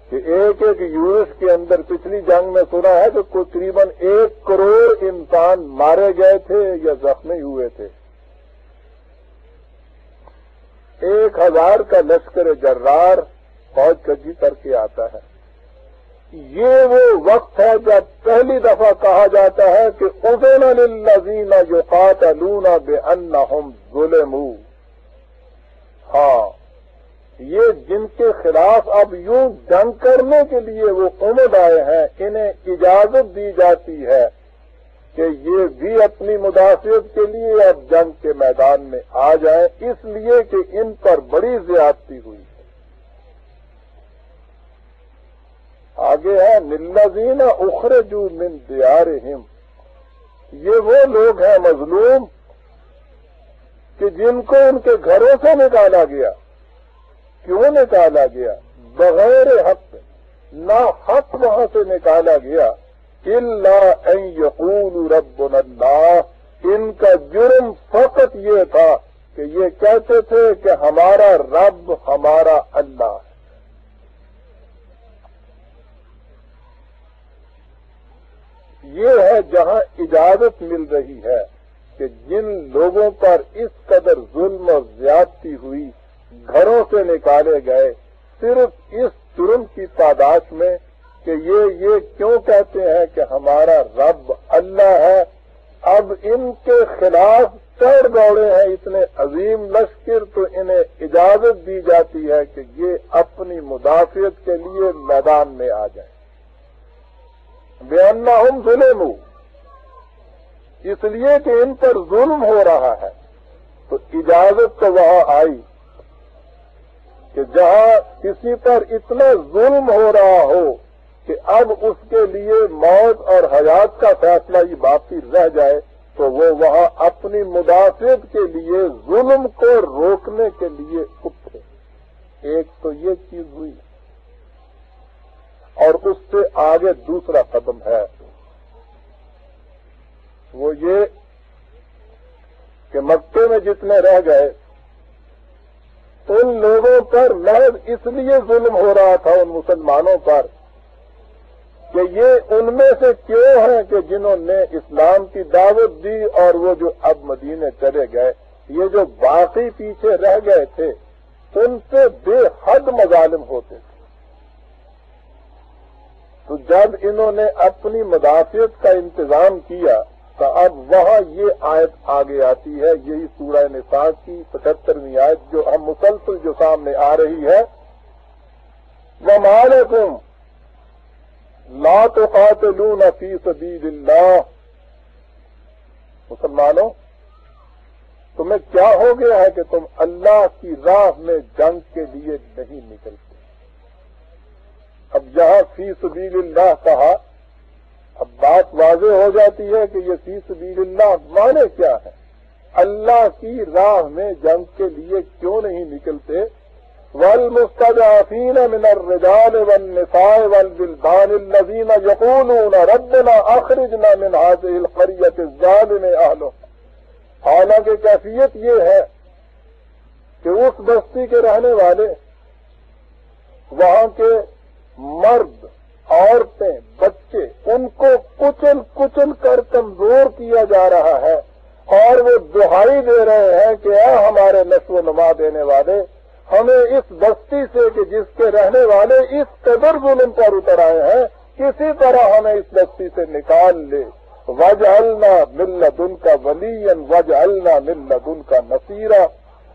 Speaker 1: کہ ایک یورش کے اندر پچھلی جنگ میں سنا ہے کہ تقریباً 1 کروڑ انسان مارے گئے تھے یا زخمی ہوئے تھے۔ 1000 کا لشکر جرار فوج کجی کر کے آتا ہے۔ یہ وہ وقت ہے جب پہلی دفعہ کہا جاتا ہے کہ اذن للذین یقاتلون بانہم ظلموا۔ ہاں، یہ جن کے خلاف اب یوں جنگ کرنے کے لیے وہ امد آئے ہیں، انہیں اجازت دی جاتی ہے کہ یہ بھی اپنی مدافعت کے لیے اب جنگ کے میدان میں آ جائیں، اس لیے کہ ان پر بڑی زیادتی ہوئی ہے۔ آگے ہے للذین اخرجوا من دیارہم، یہ وہ لوگ ہیں مظلوم کہ جن کو ان کے گھروں سے نکالا گیا۔ کیوں نکالا گیا؟ بغیر حق، نا حق وہاں سے نکالا گیا۔ الا ان یقولوا ربنا اللہ، ان کا جرم فقط یہ تھا کہ یہ کہتے تھے کہ ہمارا رب ہمارا اللہ ہے۔ یہ ہے جہاں اجازت مل رہی ہے کہ جن لوگوں پر اس قدر ظلم اور زیادتی ہوئی، گھروں سے نکالے گئے، صرف اس جرم کی پاداش میں کہ یہ کیوں کہتے ہیں کہ ہمارا رب اللہ ہے، اب ان کے خلاف چڑھ دوڑے ہیں اتنے عظیم لشکر، تو انہیں اجازت دی جاتی ہے کہ یہ اپنی مدافعت کے لیے میدان میں آ جائیں۔ بِأَنَّهُمْ ظُلِمُوا، اس لیے کہ ان پر ظلم ہو رہا ہے، تو اجازت تو وہاں آئی۔ کہ جہاں کسی پر اتنا ظلم ہو رہا ہو کہ اب اس کے لیے موت اور حیات کا فیصلہ ہی باقی رہ جائے تو وہ وہاں اپنی مدافعت کے لیے ظلم کو روکنے کے لیے اٹھے. ایک تو یہ چیز ہوئی اور اس سے آگے دوسرا قدم ہے وہ یہ کہ مکے میں جتنے رہ گئے ان لوگوں پر محض اس لیے ظلم ہو رہا تھا ان مسلمانوں پر کہ یہ ان میں سے کیوں ہیں کہ جنہوں نے اسلام کی دعوت دی اور وہ جو اب مدینے چلے گئے یہ جو باقی پیچھے رہ گئے تھے ان سے بے حد مظالم ہوتے تھے. تو جب انہوں نے اپنی مدافعت کا انتظام کیا تو اب وہاں یہ آیت آگے آتی ہے, یہی سورہ نساء کی 75ویں آیت جو ہم مسلسل جو سامنے آ رہی ہے. وَمَا لَكُمْ لَا تُقَاتِلُونَ فِي سَبِيلِ اللَّهِ. مسلمانوں تمہیں کیا ہو گیا ہے کہ تم اللہ کی راہ میں جنگ کے لیے نہیں نکلتے. اب یہاں فی سبیل اللہ کہا, اب بات واضح ہو جاتی ہے کہ یہ فی سبیل اللہ معنی کیا ہے. اللہ کی راہ میں جنگ کے لیے کیوں نہیں نکلتے. والمستضعفین من الرجال والنساء والولدان الذین یقولون ربنا اخرجنا من هذه القرية الظالم اهلها. حالانکہ کیفیت یہ ہے کہ اس بستی کے رہنے والے وہاں کے مرد عورتیں بچے ان کو کچل کچل کر کمزور کیا جا رہا ہے اور وہ دہائی دے رہے ہیں کہ اے ہمارے نشو و نما دینے والے ہمیں اس بستی سے کہ جس کے رہنے والے اس قدر ظلم پر اتر آئے ہیں کسی طرح ہمیں اس بستی سے نکال لے. وَجْعَلْنَا مِن لَّدُنْكَ وَلِيًّا وَجْعَلْنَا مِن لَّدُنْكَ نَصِيرًا.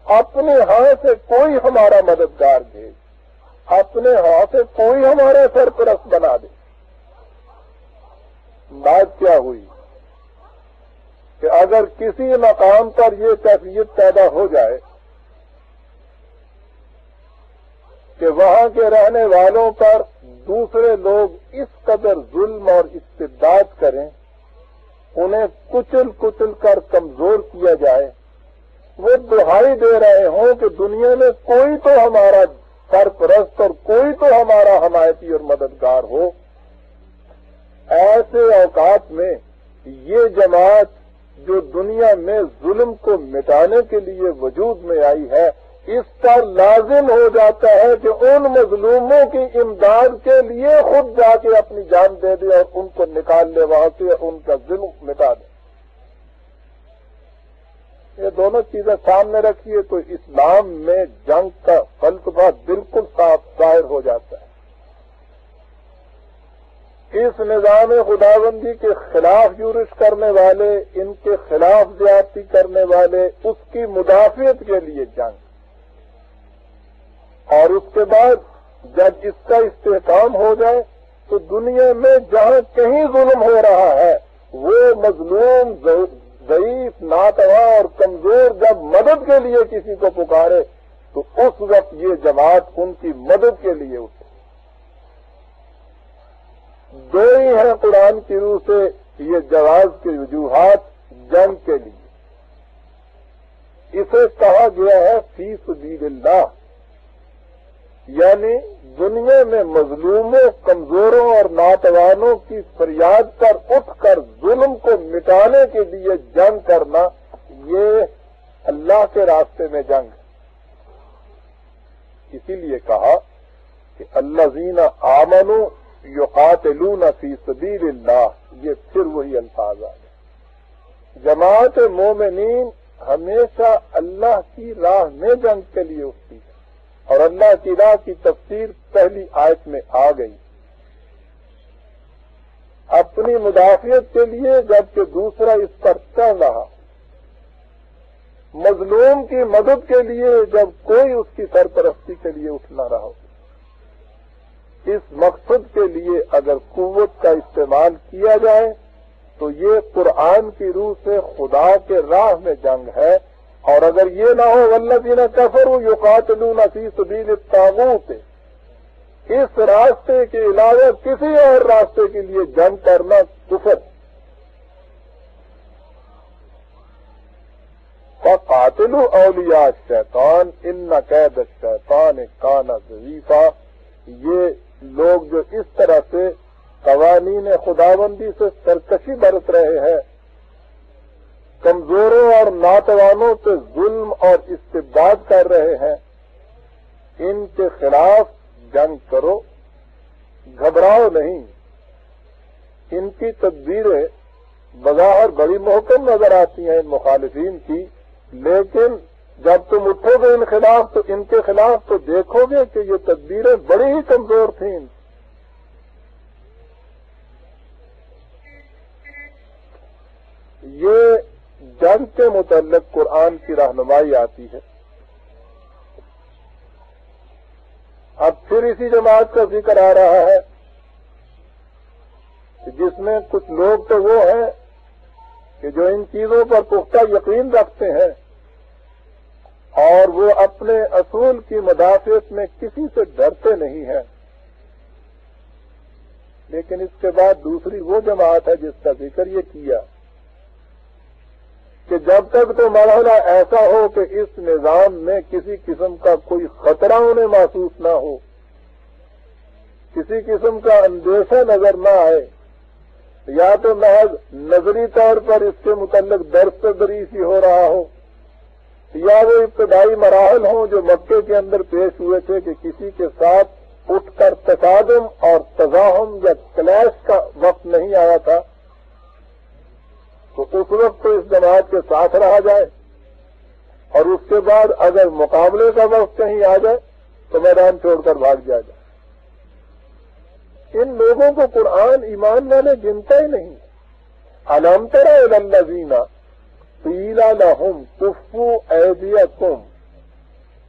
Speaker 1: اپنے ہاں سے کوئی ہمارا مددگار بھیج, اپنے ہاں سے کوئی ہمارا سرپرست بنا دے. بات کیا ہوئی کہ اگر کسی مقام پر یہ کیفیت پیدا ہو جائے کہ وہاں کے رہنے والوں پر دوسرے لوگ اس قدر ظلم اور استبداد کریں, انہیں کچل کچل کر کمزور کیا جائے, وہ دہائی دے رہے ہوں کہ دنیا میں کوئی تو ہمارا سرپرست اور کوئی تو ہمارا حمایتی اور مددگار ہو, ایسے اوقات میں یہ جماعت جو دنیا میں ظلم کو مٹانے کے لیے وجود میں آئی ہے اس پر لازم ہو جاتا ہے کہ ان مظلوموں کی امداد کے لیے خود جا کے اپنی جان دے دے اور ان کو نکال لے وہاں سے, ان کا ظلم مٹا دے. یہ دونوں چیزیں سامنے رکھیے تو اسلام میں جنگ کا فلسفہ بالکل صاف ظاہر ہو جاتا ہے. اس نظام خداوندی کے خلاف یورش کرنے والے, ان کے خلاف زیادتی کرنے والے, اس کی مدافعت کے لیے جنگ, اور اس کے بعد جب اس کا استحکام ہو جائے تو دنیا میں جہاں کہیں ظلم ہو رہا ہے وہ مظلوم ضعیف ناتواں اور کمزور جب مدد کے لیے کسی کو پکارے تو اس وقت یہ جماعت ان کی مدد کے لیے اٹھے. دو ہی ہیں قرآن کی روح سے یہ جواز کے وجوہات جنگ کے لیے. اسے کہا گیا ہے فی سبیل اللہ, یعنی دنیا میں مظلوموں, کمزوروں اور ناتوانوں کی فریاد پر اٹھ کر ظلم کو مٹانے کے لیے جنگ کرنا, یہ اللہ کے راستے میں جنگ ہے. اسی لیے کہا کہ الذین آمنوا یقاتلون فی سبیل اللہ, یہ پھر وہی الفاظ آ گئے. جماعت مومنین ہمیشہ اللہ کی راہ میں جنگ کے لیے اٹھتی ہے اور اللہ کی راہ کی تفسیر پہلی آیت میں آ گئی. اپنی مدافعت کے لیے جبکہ دوسرا اس پر چل رہا, مظلوم کی مدد کے لیے جب کوئی اس کی سرپرستی کے لیے اٹھ نہ رہا ہو. اس مقصد کے لیے اگر قوت کا استعمال کیا جائے تو یہ قرآن کی روح سے خدا کے راہ میں جنگ ہے اور اگر یہ نہ ہو والذین کفروا یقاتلون فی سبیل الطاغوت، اس راستے کے علاوہ کسی اور راستے کے لیے جنگ کرنا کفر۔ فقاتلوا اولیاء الشیطان ان کید الشیطان کان ضعیفا۔ یہ لوگ جو اس طرح سے قوانین خداوندی سے سرکشی برت رہے ہیں، کمزوروں اور ناتوانوں سے ظلم اور استبداد کر رہے ہیں، ان کے خلاف جنگ کرو، گھبراؤ نہیں۔ ان کی تدبیریں بظاہر بڑی محکم نظر آتی ہیں ان مخالفین کی، لیکن جب تم اٹھو گے ان کے خلاف تو دیکھو گے کہ یہ تدبیریں بڑی ہی کمزور تھیں۔ یہ جنگ کے متعلق قرآن کی رہنمائی آتی ہے۔ اب پھر اسی جماعت کا ذکر آ رہا ہے کہ جس میں کچھ لوگ تو وہ ہیں کہ جو ان چیزوں پر پختہ یقین رکھتے ہیں اور وہ اپنے اصول کی مدافعت میں کسی سے ڈرتے نہیں ہیں، لیکن اس کے بعد دوسری وہ جماعت ہے جس کا ذکر یہ کیا کہ جب تک تو مرحلہ ایسا ہو کہ اس نظام میں کسی قسم کا کوئی خطرہ انہیں محسوس نہ ہو، کسی قسم کا اندیشہ نظر نہ آئے، یا تو محض نظری طور پر اس کے متعلق درس تدریس ہی ہو رہا ہو، یا وہ ابتدائی مراحل ہوں جو مکے کے اندر پیش ہوئے تھے کہ کسی کے ساتھ اٹھ کر تصادم اور تزاحم یا کلیش کا وقت نہیں آیا تھا، تو اس وقت تو اس جماعت کے ساتھ رہا جائے، اور اس کے بعد اگر مقابلے کا وقت کہیں آ جائے تو میدان چھوڑ کر بھاگ جائے۔ ان لوگوں کو قرآن ایمان والے گنتا ہی نہیں۔ الم تر الی الذین قیل لہم کفوا ایدیکم،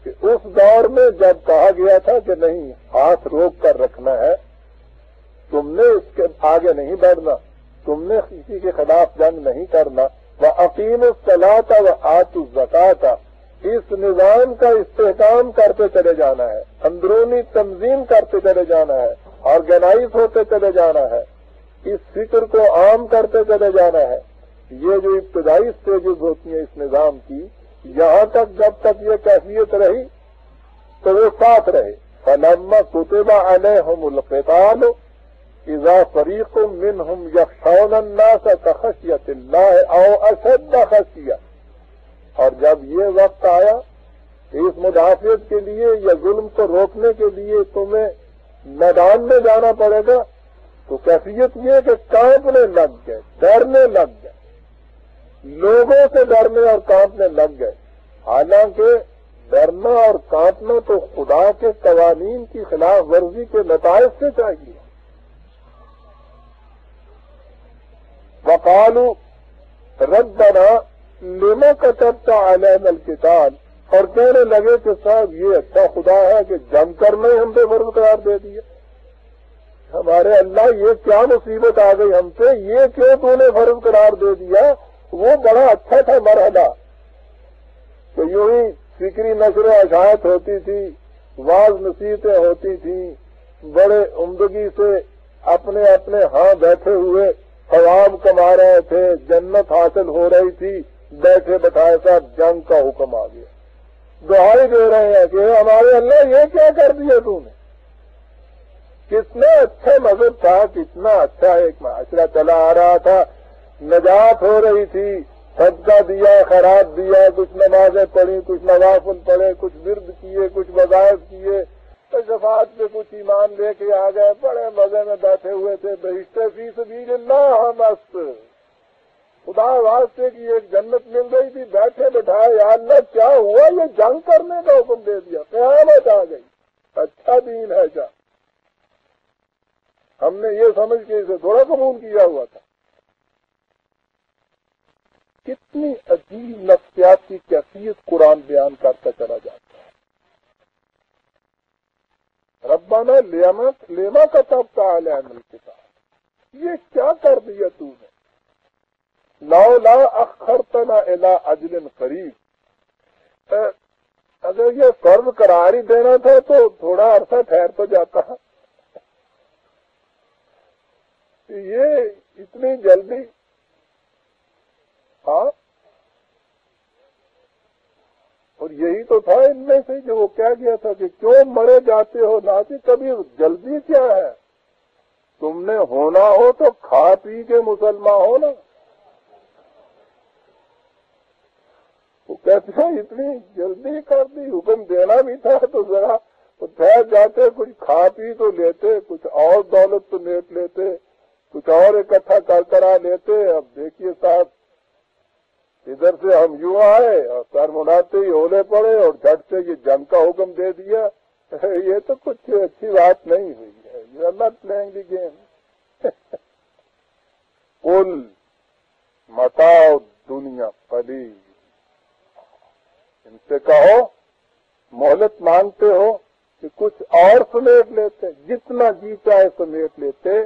Speaker 1: کہ اس دور میں جب کہا گیا تھا کہ نہیں، ہاتھ روک کر رکھنا ہے، تم نے اس کے آگے نہیں بڑھنا، تم نے کسی کے خلاف جنگ نہیں کرنا، وَأَقِیمُوا الصَّلَاةَ وَآتُوا الزَّکَاةَ، اس نظام کا استحکام کرتے چلے جانا ہے، اندرونی تنظیم کرتے چلے جانا ہے، آرگنائز ہوتے چلے جانا ہے، اس فکر کو عام کرتے چلے جانا ہے۔ یہ جو ابتدائی سٹیجز ہوتی ہیں اس نظام کی، یہاں تک جب تک یہ کیفیت رہی تو وہ ساتھ رہے۔ فَلَمَّا كُتِبَ عَلَيْهِمُ الْقِتَالُ اذا فریق منہم یخشون الناس کخشیۃ اللہ او اشد خشیہ، اور جب یہ وقت آیا کہ اس مدافعت کے لیے یا ظلم کو روکنے کے لیے تمہیں میدان میں جانا پڑے گا، تو کیفیت یہ کہ کانپنے لگ گئے، ڈرنے لگ گئے، لوگوں سے ڈرنے اور کانپنے لگ گئے، حالانکہ ڈرنا اور کانپنا تو خدا کے قوانین کی خلاف ورزی کے نتائج سے چاہیے۔ وقالوا ربنا لما كتبت علينا القتال، اور کہنے لگے کہ صاحب یہ اچھا خدا ہے کہ جنگ کرنا ہی ہم پہ فرض قرار دے دیا، ہمارے اللہ یہ کیا مصیبت آ گئی ہم پہ، یہ کیوں تو نے فرض قرار دے دیا۔ وہ بڑا اچھا تھا مرحلہ کہ یوں ہی فکری نشر و اشاعت ہوتی تھی، واعظ نصیحتیں ہوتی تھیں، بڑے عمدگی سے اپنے اپنے ہاں بیٹھے ہوئے ثواب کما رہے تھے، جنت حاصل ہو رہی تھی، بیٹھے بٹھائے صاحب جنگ کا حکم آ گیا، دعائی دے رہے ہیں کہ ہمارے اللہ یہ کیا کر دیا تو نے۔ کتنا اچھا مذہب تھا، کتنا اچھا ایک معاشرہ چلا آ رہا تھا، نجات ہو رہی تھی، صدقہ دیا، خیرات دیا، کچھ نمازیں پڑھی، کچھ نوافل پڑھے، کچھ ورد کیے، کچھ وظائف کیے، شفاعت پہ کچھ ایمان لے کے آ گئے، بڑے مزے میں بیٹھے ہوئے تھے، بہشتے فی سبیل اللہ مست، خدا واسطے کی ایک جنت مل رہی تھی، بیٹھے بٹھائے یا اللہ کیا ہوا، یہ جنگ کرنے کا حکم دے دیا، قیامت آ گئی، اچھا دین ہے کیا، ہم نے یہ سمجھ کے اسے تھوڑا قبول کیا ہوا تھا۔ کتنی عجیب نفسیات کی کیفیت قرآن بیان کرتا چلا جاتا ہے۔ ربنا لما كتبت علينا القتال، یہ کیا کر دیا تو نے، لولا اخرتنا الى اجل قریب، اگر یہ فرض قرار ہی دینا تھا تو تھوڑا عرصہ ٹھہر تو جاتا. یہ اتنی جلدی. ہاں، اور یہی تو تھا ان میں سے جو وہ کہہ گیا تھا کہ کیوں مرے جاتے ہو ناجی، کبھی جلدی کیا ہے؟ تم نے ہونا ہو تو کھا پی کے مسلمان ہو نا. وہ کہتے ہیں اتنی جلدی کر دی، حکم دینا بھی تھا تو ذرا ٹھہر جاتے، کچھ کھا پی تو لیتے، کچھ اور دولت تو لیٹ لیتے، کچھ اور اکٹھا کرا لیتے. اب دیکھیے صاحب، ادھر سے ہم یوں آئے اور سر مناتے ہی ہولے پڑے اور جھٹ سے یہ جنگ کا حکم دے دیا. یہ تو کچھ اچھی بات نہیں ہوئی ہے. You are not playing the game. قل متاع دنیا قلیل. ان سے کہو مہلت مانگتے ہو کہ کچھ اور سمیٹ لیتے، جتنا جی چاہے سمیٹ لیتے.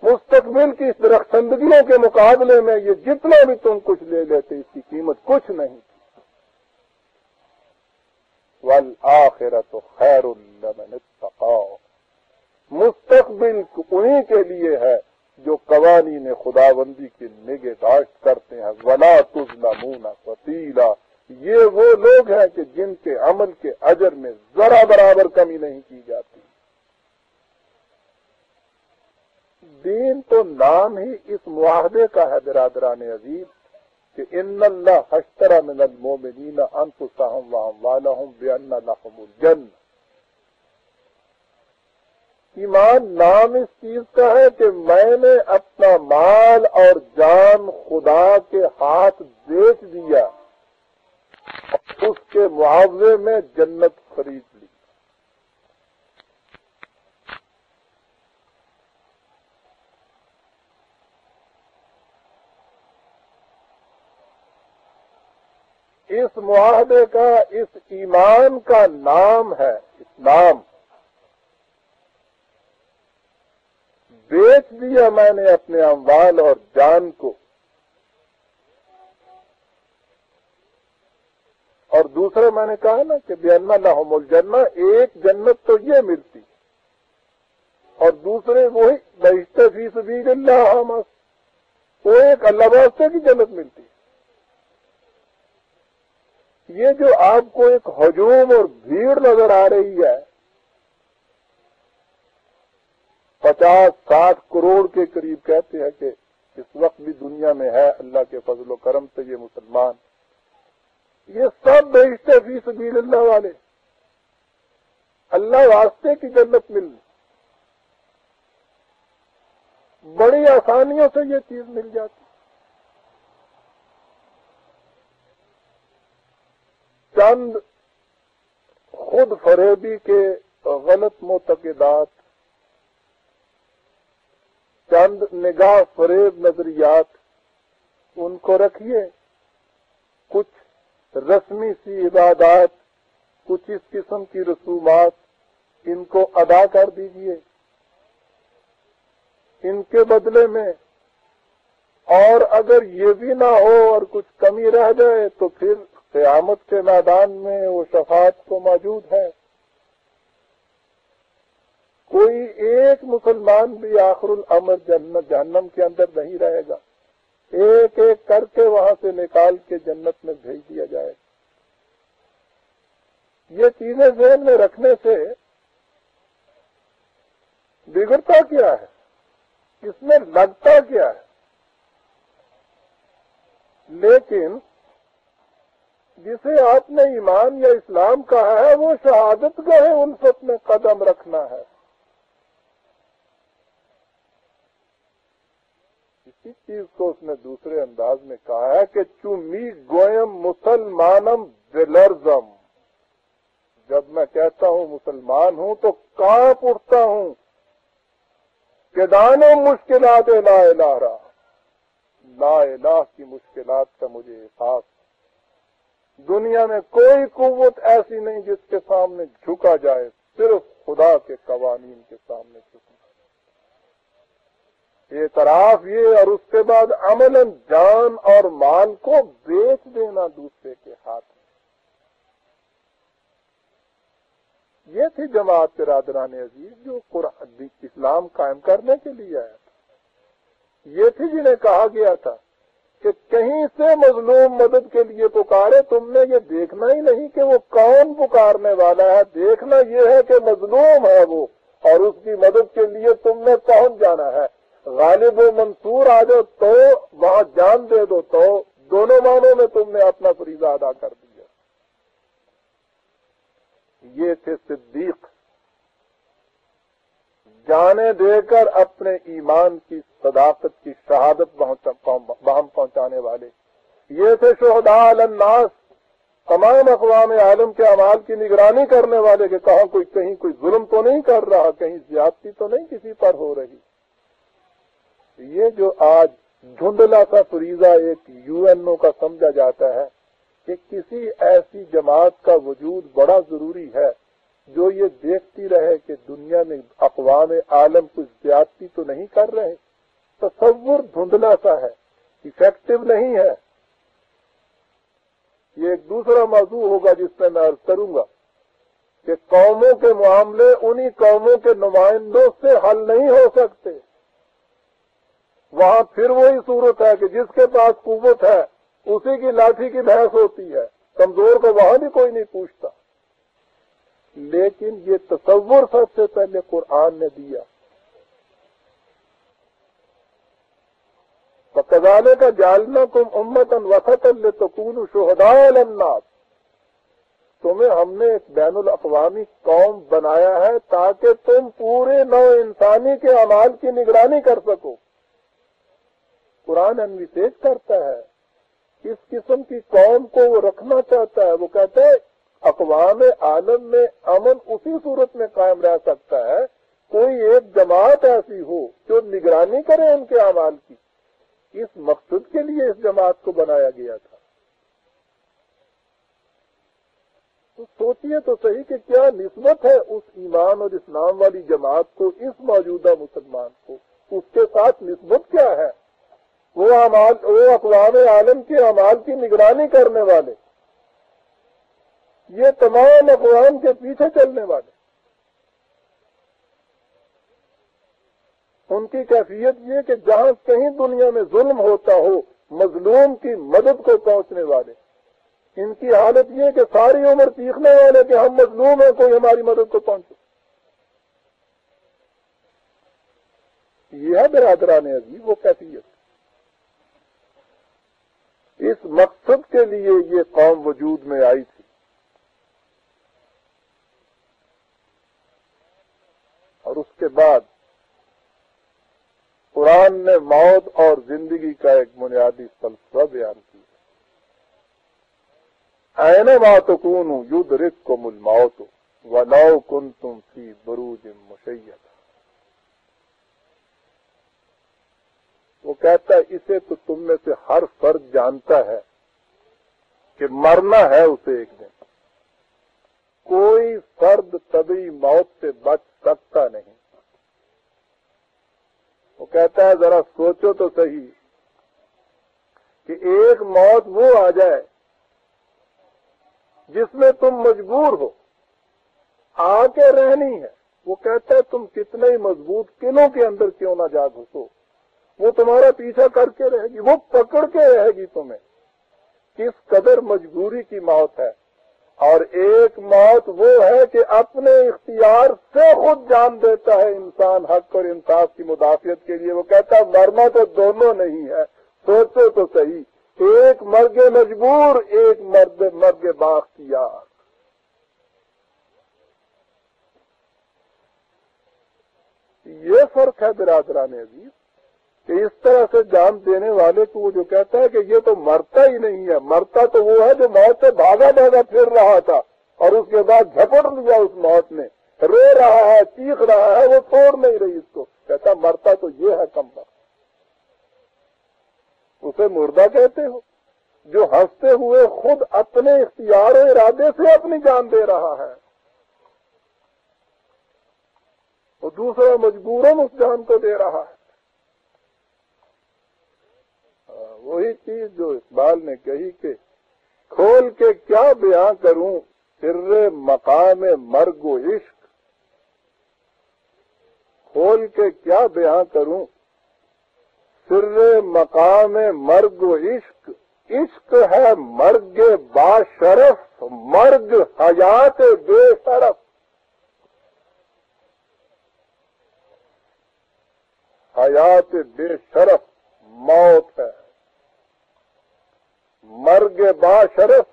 Speaker 1: مستقبل کی درخشندگیوں کے مقابلے میں یہ جتنا بھی تم کچھ لے لیتے اس کی قیمت کچھ نہیں. وَالْآخِرَةُ خَيْرٌ لَمَنِ اتَّقَىٰ. مستقبل انہی کے لیے ہے جو قوانین خداوندی کی نگہداشت کرتے ہیں. وَلَا تُظْلَمُونَ فَتِيلًا. یہ وہ لوگ ہیں کہ جن کے عمل کے اجر میں ذرا برابر کمی نہیں کی جاتی. دین تو نام ہی اس معاہدے کا ہے برادران عزیز کہ ان اللہ اشتری من المؤمنین انفسهم واموالهم بان لهم الجنہ. ایمان نام اس چیز کا ہے کہ میں نے اپنا مال اور جان خدا کے ہاتھ بیچ دیا، اس کے معاوضے میں جنت خرید لی. اس معاہدے کا، اس ایمان کا نام ہے اسلام. بیچ دیا میں نے اپنے اموال اور جان کو. اور دوسرے میں نے کہا نا کہ بِأَنَّ لَهُمُ الْجَنَّةَ، ایک جنت تو یہ ملتی اور دوسرے وہی بہشت فی سبیل اللہ، وہ ایک اللہ واسطے کی جنت ملتی. یہ جو آپ کو ایک ہجوم اور بھیڑ نظر آ رہی ہے، 50-60 کروڑ کے قریب کہتے ہیں کہ اس وقت بھی دنیا میں ہے اللہ کے فضل و کرم سے یہ مسلمان، یہ سب بہشت فی سبیل اللہ والے، اللہ واسطے کی جنت مل بڑی آسانیوں سے یہ چیز مل جاتی. چند خود فریبی کے غلط معتقدات، چند نگاہ فریب نظریات، ان کو رکھیے. کچھ رسمی سی عبادات، کچھ اس قسم کی رسومات، ان کو ادا کر دیجئے. ان کے بدلے میں اور اگر یہ بھی نہ ہو اور کچھ کمی رہ جائے تو پھر قیامت کے میدان میں وہ شفاعت تو موجود ہے. کوئی ایک مسلمان بھی آخر الامر جہنم کے اندر نہیں رہے گا. ایک ایک کر کے وہاں سے نکال کے جنت میں بھیج دیا جائے. یہ چیزیں ذہن میں رکھنے سے بگڑتا کیا ہے، اس میں لگتا کیا ہے؟ لیکن جسے آپ نے ایمان یا اسلام کہا ہے وہ شہادت گاہ الفت میں قدم رکھنا ہے. اسی چیز کو اس نے دوسرے انداز میں کہا ہے کہ چمی گویم مسلمانم بلرزم. جب میں کہتا ہوں مسلمان ہوں تو کانپ اٹھتا ہوں کہ دانوں مشکلات لا الہ رہا، لا الہ کی مشکلات کا مجھے احساس. دنیا میں کوئی قوت ایسی نہیں جس کے سامنے جھکا جائے، صرف خدا کے قوانین کے سامنے جھکنا. اعتراف یہ، اور اس کے بعد عملاً جان اور مال کو بیچ دینا دوسرے کے ہاتھ میں. یہ تھی جماعت برادران عزیز جو اسلام قائم کرنے کے لیے آیا تھا. یہ تھی جنہیں کہا گیا تھا کہ کہیں سے مظلوم مدد کے لیے پکارے، تم نے یہ دیکھنا ہی نہیں کہ وہ کون پکارنے والا ہے، دیکھنا یہ ہے کہ مظلوم ہے وہ، اور اس کی مدد کے لیے تم نے پہنچ جانا ہے. غالب و منصور آ جاؤ تو، وہاں جان دے دو تو، دونوں معنوں میں تم نے اپنا فریضہ ادا کر دیا. یہ تھے صدیق، جانیں دے کر اپنے ایمان کی صداقت کی شہادت بہم پہنچانے والے. یہ تھے شہداء علی الناس، تمام اقوام عالم کے اعمال کی نگرانی کرنے والے کہ کہیں کوئی ظلم تو نہیں کر رہا، کہیں زیادتی تو نہیں کسی پر ہو رہی. یہ جو آج دھندلا سا فریضہ ایک UNO کا سمجھا جاتا ہے کہ کسی ایسی جماعت کا وجود بڑا ضروری ہے جو یہ دیکھتی رہے کہ دنیا میں اقوام عالم کچھ زیادتی تو نہیں کر رہے، تصور دھندلا سا ہے، ایفیکٹو نہیں ہے. یہ ایک دوسرا موضوع ہوگا جس پہ میں عرض کروں گا کہ قوموں کے معاملے انہی قوموں کے نمائندوں سے حل نہیں ہو سکتے. وہاں پھر وہی صورت ہے کہ جس کے پاس قوت ہے اسی کی لاٹھی کی بحث ہوتی ہے، کمزور کو وہاں بھی کوئی نہیں پوچھتا. لیکن یہ تصور سب سے پہلے قرآن نے دیا. فَكَذَلِكَ جَعَلْنَاكُمْ أُمَّةً وَسَطًا لِتَكُونُوا شُهَدَاءَ عَلَى النَّاسِ. تمہیں ہم نے ایک بین الاقوامی قوم بنایا ہے تاکہ تم پورے نو انسانی کے اعمال کی نگرانی کر سکو. قرآن انویسیج کرتا ہے، اس قسم کی قوم کو وہ رکھنا چاہتا ہے. وہ کہتا ہے اقوام عالم میں امن اسی صورت میں قائم رہ سکتا ہے کوئی ایک جماعت ایسی ہو جو نگرانی کرے ان کے اعمال کی. اس مقصد کے لیے اس جماعت کو بنایا گیا تھا. تو سوچئے تو صحیح کہ کیا نسبت ہے اس ایمان اور اسلام والی جماعت کو، اس موجودہ مسلمان کو، اس کے ساتھ نسبت کیا ہے؟ وہ اقوام عالم کے اعمال کی نگرانی کرنے والے، یہ تمام اقوام کے پیچھے چلنے والے. ان کی کیفیت یہ کہ جہاں کہیں دنیا میں ظلم ہوتا ہو مظلوم کی مدد کو پہنچنے والے. ان کی حالت یہ کہ ساری عمر چیخنے والے کہ ہم مظلوم ہیں، کوئی ہماری مدد کو پہنچے. یہ ہے برادران عزیز وہ کیفیت. اس مقصد کے لیے یہ قوم وجود میں آئی تھی. اور اس کے بعد قرآن نے موت اور زندگی کا ایک بنیادی فلسفہ بیان کیا. اینما تکونوا یدرککم الموت ولو کنتم فی بروج مشیدہ. وہ کہتا ہے اسے تو تم میں سے ہر فرد جانتا ہے کہ مرنا ہے اسے ایک دن. کوئی فرد طبعی موت سے بچ سکتا نہیں. وہ کہتا ہے ذرا سوچو تو صحیح کہ ایک موت وہ آ جائے جس میں تم مجبور ہو آ کے رہنی ہے. وہ کہتا ہے تم کتنے ہی مضبوط قلعوں کے اندر کیوں نہ جا گھسو، وہ تمہارا پیچھا کر کے رہے گی، وہ پکڑ کے رہے گی تمہیں. کس قدر مجبوری کی موت ہے. اور ایک موت وہ ہے کہ اپنے اختیار سے خود جان دیتا ہے انسان حق اور انصاف کی مدافعت کے لیے. وہ کہتا ہے مرنا تو دونوں نہیں ہے. سوچو تو صحیح، ایک مرگ مجبور، ایک مرگ بااختیار. یہ فرق ہے برادران عزیز کہ اس طرح سے جان دینے والے کو وہ جو کہتا ہے کہ یہ تو مرتا ہی نہیں ہے. مرتا تو وہ ہے جو موت سے بھاگا پھر رہا تھا اور اس کے بعد جھپٹ لیا اس موت نے، رو رہا ہے، چیخ رہا ہے، وہ توڑ نہیں رہی اس کو. کہتا مرتا تو یہ ہے کم وقت. اسے مردہ کہتے ہو جو ہنستے ہوئے خود اپنے اختیار و ارادے سے اپنی جان دے رہا ہے، اور دوسرا مجبوراً اس جان کو دے رہا ہے. وہی چیز جو اقبال نے کہی کہ کھول کے کیا بیان کروں سر مقام مرگ و عشق کھول کے کیا بیان کروں، سر مقام مرگ و عشق، عشق ہے مرگ باشرف، مرگ حیات بے شرف، حیات بے شرف موت ہے، مرگ باشرف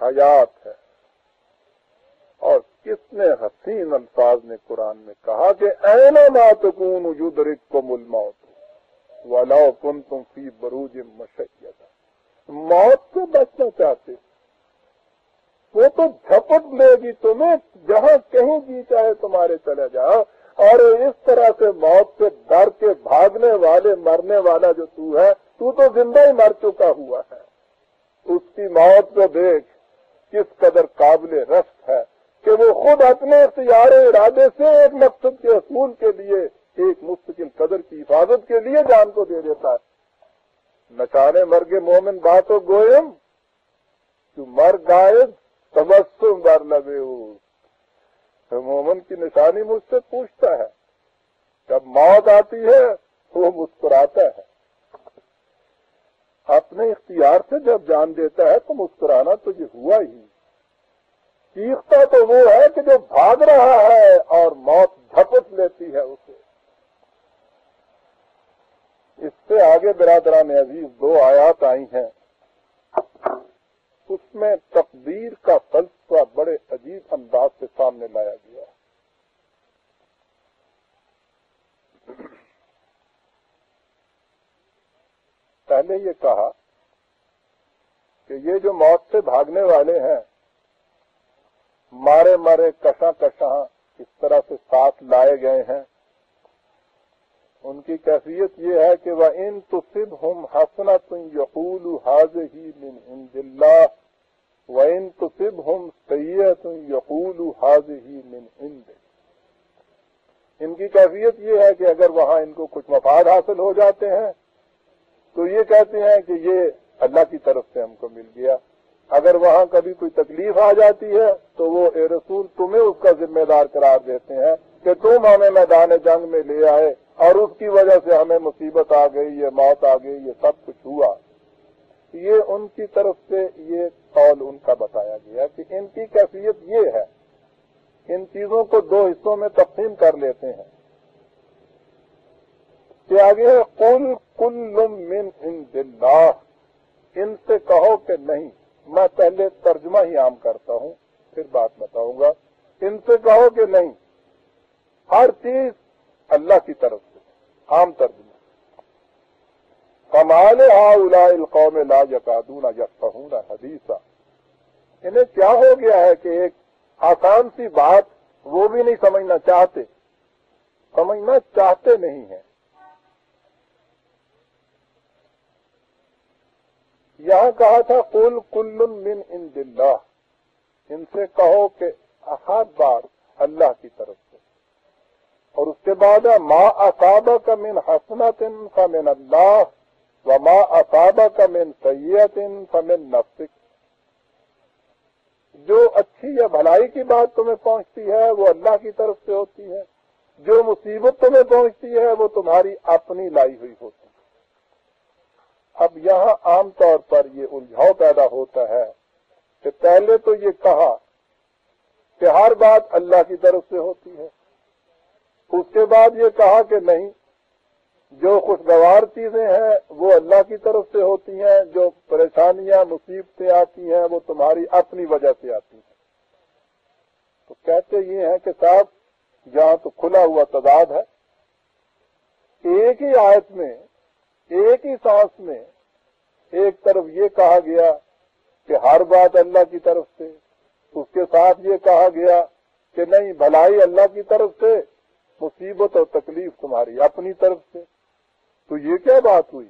Speaker 1: حیات ہے۔ اور کتنے حسین الفاظ نے قرآن میں کہا کہ اینما تکونوا یدرککم الموت وَلَوْ كُنْتُمْ فِي بُرُوجٍ مُّشَيَّدَةٍ، موت سے بچنا چاہتے وہ تو جھپٹ لے گی تمہیں، جہاں کہیں جی چاہے تمہارے چلے جاؤ، اور اس طرح سے موت سے ڈر کے بھاگنے والے مرنے والا جو تو ہے، تو زندہ ہی مر چکا ہوا ہے۔ اس کی موت کو دیکھ کس قدر قابل رشک ہے کہ وہ خود اپنے اختیار ارادے سے ایک مقصد کے حصول کے لیے، ایک مستقل قدر کی حفاظت کے لیے جان کو دے دیتا ہے۔ نشانے مرگ مومن باتو گوئم تو مر گائز تبسم بر لبے ہو، مومن کی نشانی مجھ سے پوچھتا ہے، جب موت آتی ہے وہ مسکراتا ہے۔ اپنے اختیار سے جب جان دیتا ہے تو مسکرانا تو یہ ہوا ہی، چیختا تو وہ ہے کہ جو بھاگ رہا ہے اور موت جھپٹ لیتی ہے اسے۔ اس سے آگے برادران عزیز 2 آیات آئی ہیں، اس میں تقدیر کا فلسفہ بڑے عجیب انداز سے سامنے لایا گیا۔ پہلے یہ کہا کہ یہ جو موت سے بھاگنے والے ہیں، مارے مارے کشاں کشاں اس طرح سے ساتھ لائے گئے ہیں، ان کی کیفیت یہ ہے کہ وَإِن تُصِبْهُمْ حَسَنَةٌ يَقُولُوا هَٰذِهِ مِنْ عِندِ اللَّهِ وَإِن تُصِبْهُمْ سَيِّئَةٌ يَقُولُوا هَٰذِهِ مِنْ عِندِكَ۔ ان کی کیفیت یہ ہے کہ اگر وہاں ان کو کچھ مفاد حاصل ہو جاتے ہیں تو یہ کہتے ہیں کہ یہ اللہ کی طرف سے ہم کو مل گیا، اگر وہاں کبھی کوئی تکلیف آ جاتی ہے تو وہ اے رسول تمہیں اس کا ذمہ دار قرار دیتے ہیں کہ تم ہمیں میدان جنگ میں لے آئے اور اس کی وجہ سے ہمیں مصیبت آ گئی، یہ موت آ گئی، یہ سب کچھ ہوا۔ یہ ان کی طرف سے یہ قول ان کا بتایا گیا کہ ان کی کیفیت یہ ہے، ان چیزوں کو 2 حصوں میں تقسیم کر لیتے ہیں کہ آگے ہے قُلْ كُلٌّ مِّنْ عِندِ اللَّهِ، ان سے کہو کہ نہیں، میں پہلے ترجمہ ہی عام کرتا ہوں پھر بات بتاؤں گا، ان سے کہو کہ نہیں، ہر چیز اللہ کی طرف سے، عام ترجمہ۔ کمال ہؤلاء القوم لا یکادون یفقہون حدیثا، انہیں کیا ہو گیا ہے کہ ایک آسان سی بات وہ بھی نہیں سمجھنا چاہتے نہیں ہیں۔ یہاں کہا تھا قُلْ كُلٌّ مِّنْ عِندِ اللَّهِ، ان سے کہو کہ ہر بات اللہ کی طرف سے، اور اس کے بعد مَا أَصَابَكَ مِنْ حَسَنَةٍ فَمِنَ اللَّهِ وَمَا أَصَابَكَ مِنْ سَيِّئَةٍ فَمِنْ نَفْسِكَ، جو اچھی یا بھلائی کی بات تمہیں پہنچتی ہے وہ اللہ کی طرف سے ہوتی ہے، جو مصیبت تمہیں پہنچتی ہے وہ تمہاری اپنی لائی ہوئی ہوتی ہے۔ اب یہاں عام طور پر یہ الجھاؤ پیدا ہوتا ہے کہ پہلے تو یہ کہا کہ ہر بات اللہ کی طرف سے ہوتی ہے، اس کے بعد یہ کہا کہ نہیں، جو خوشگوار چیزیں ہیں وہ اللہ کی طرف سے ہوتی ہیں، جو پریشانیاں مصیبتیں آتی ہیں وہ تمہاری اپنی وجہ سے آتی ہیں۔ تو کہتے یہ ہیں کہ صاحب یہاں تو کھلا ہوا تضاد ہے، ایک ہی آیت میں، ایک ہی سانس میں ایک طرف یہ کہا گیا کہ ہر بات اللہ کی طرف سے، اس کے ساتھ یہ کہا گیا کہ نہیں، بھلائی اللہ کی طرف سے، مصیبت اور تکلیف تمہاری اپنی طرف سے۔ تو یہ کیا بات ہوئی؟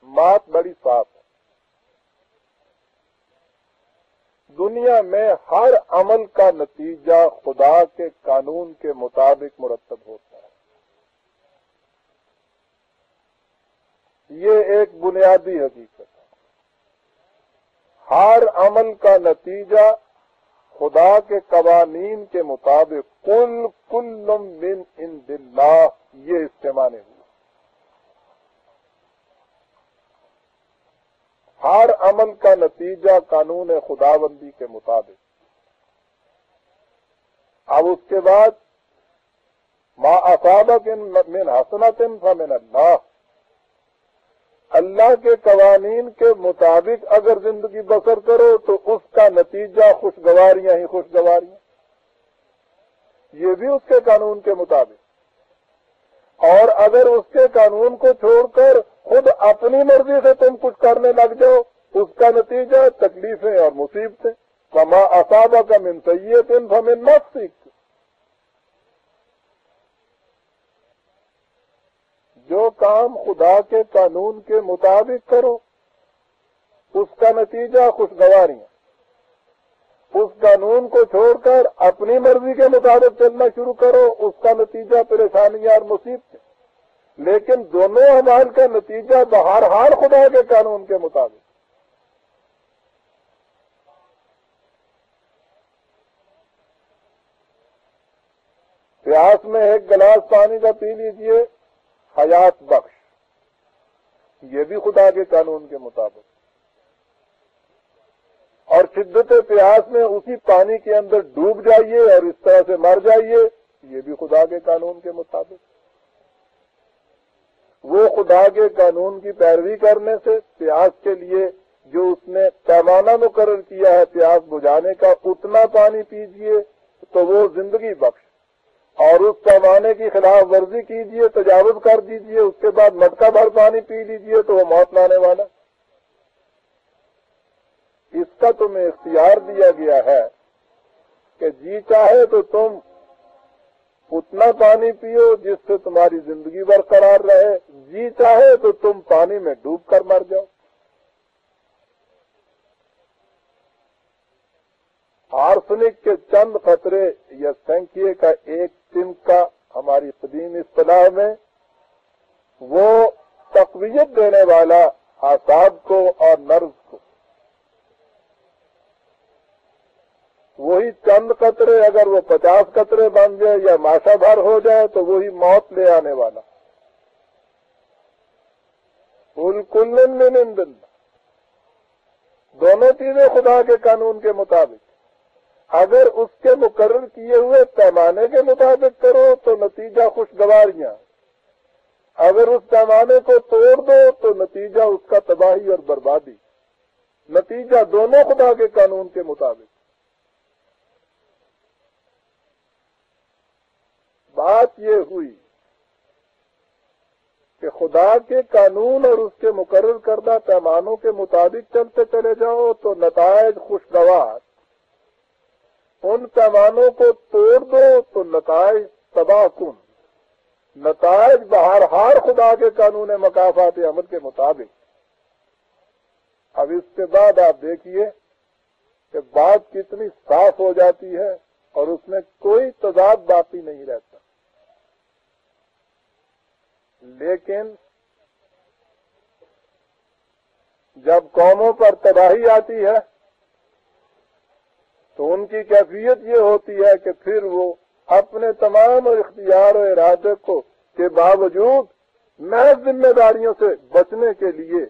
Speaker 1: بات بڑی صاف ہے، دنیا میں ہر عمل کا نتیجہ خدا کے قانون کے مطابق مرتب ہوتا ہے، یہ ایک بنیادی حقیقت ہے۔ ہر عمل کا نتیجہ خدا کے قوانین کے مطابق کل من عند اللہ، یہ استعمال ہوا۔ ہر عمل کا نتیجہ قانون خداوندی کے مطابق۔ اب اس کے بعد ما اصابک من حسنۃ فمن اللہ، اللہ کے قوانین کے مطابق اگر زندگی بسر کرو تو اس کا نتیجہ خوشگواریاں ہی خوشگواریاں، یہ بھی اس کے قانون کے مطابق۔ اور اگر اس کے قانون کو چھوڑ کر خود اپنی مرضی سے تم کچھ کرنے لگ جاؤ، اس کا نتیجہ تکلیفیں اور مصیبتیں۔ وما اصابک من سیئۃ فمن نفسک، جو کام خدا کے قانون کے مطابق کرو اس کا نتیجہ خوشگواریاں، اس قانون کو چھوڑ کر اپنی مرضی کے مطابق چلنا شروع کرو اس کا نتیجہ پریشانیاں اور مصیبتیں۔ لیکن دونوں اعمال کا نتیجہ بہرحال خدا کے قانون کے مطابق۔ پیاس میں ایک گلاس پانی کا پی لیجئے، حیات بخش، یہ بھی خدا کے قانون کے مطابق۔ اور شدت پیاس میں اسی پانی کے اندر ڈوب جائیے اور اس طرح سے مر جائیے، یہ بھی خدا کے قانون کے مطابق۔ وہ خدا کے قانون کی پیروی کرنے سے پیاس کے لیے جو اس نے پیمانہ مقرر کیا ہے پیاس بجھانے کا، اتنا پانی پیجئے تو وہ زندگی بخش، اور اس پیمانے کی خلاف ورزی کیجئے، تجاوز کر دیجئے، اس کے بعد مٹکا بھر پانی پی لیجئے تو وہ موت لانے والا۔ اس کا تمہیں اختیار دیا گیا ہے کہ جی چاہے تو تم اتنا پانی پیو جس سے تمہاری زندگی برقرار رہے، جی چاہے تو تم پانی میں ڈوب کر مر جاؤ۔ آرسنک کے چند قطرے یا سینکیے کا ایک تنکا ہماری قدیم اصطلاح میں وہ تقویت دینے والا اعصاب کو اور نرز کو، وہی چند قطرے اگر وہ 50 قطرے بن جائے یا ماشا بھر ہو جائے تو وہی موت لے آنے والا۔ کل من عند اللہ، دونوں چیزیں خدا کے قانون کے مطابق۔ اگر اس کے مقرر کیے ہوئے پیمانے کے مطابق کرو تو نتیجہ خوشگواریاں، اگر اس پیمانے کو توڑ دو تو نتیجہ اس کا تباہی اور بربادی۔ نتیجہ دونوں خدا کے قانون کے مطابق۔ بات یہ ہوئی کہ خدا کے قانون اور اس کے مقرر کردہ پیمانوں کے مطابق چلتے چلے جاؤ تو نتائج خوشگوار، ان پیمانوں کو توڑ دو تو نتائج تباہ کن۔ نتائج بہرحال خدا کے قانون مکافات عمل کے مطابق۔ اب اس کے بعد آپ دیکھیے کہ بات کتنی صاف ہو جاتی ہے اور اس میں کوئی تضاد باقی نہیں رہتا۔ لیکن جب قوموں پر تباہی آتی ہے تو ان کی کیفیت یہ ہوتی ہے کہ پھر وہ اپنے تمام اختیار و ارادے کو کے باوجود محض ذمہ داریوں سے بچنے کے لیے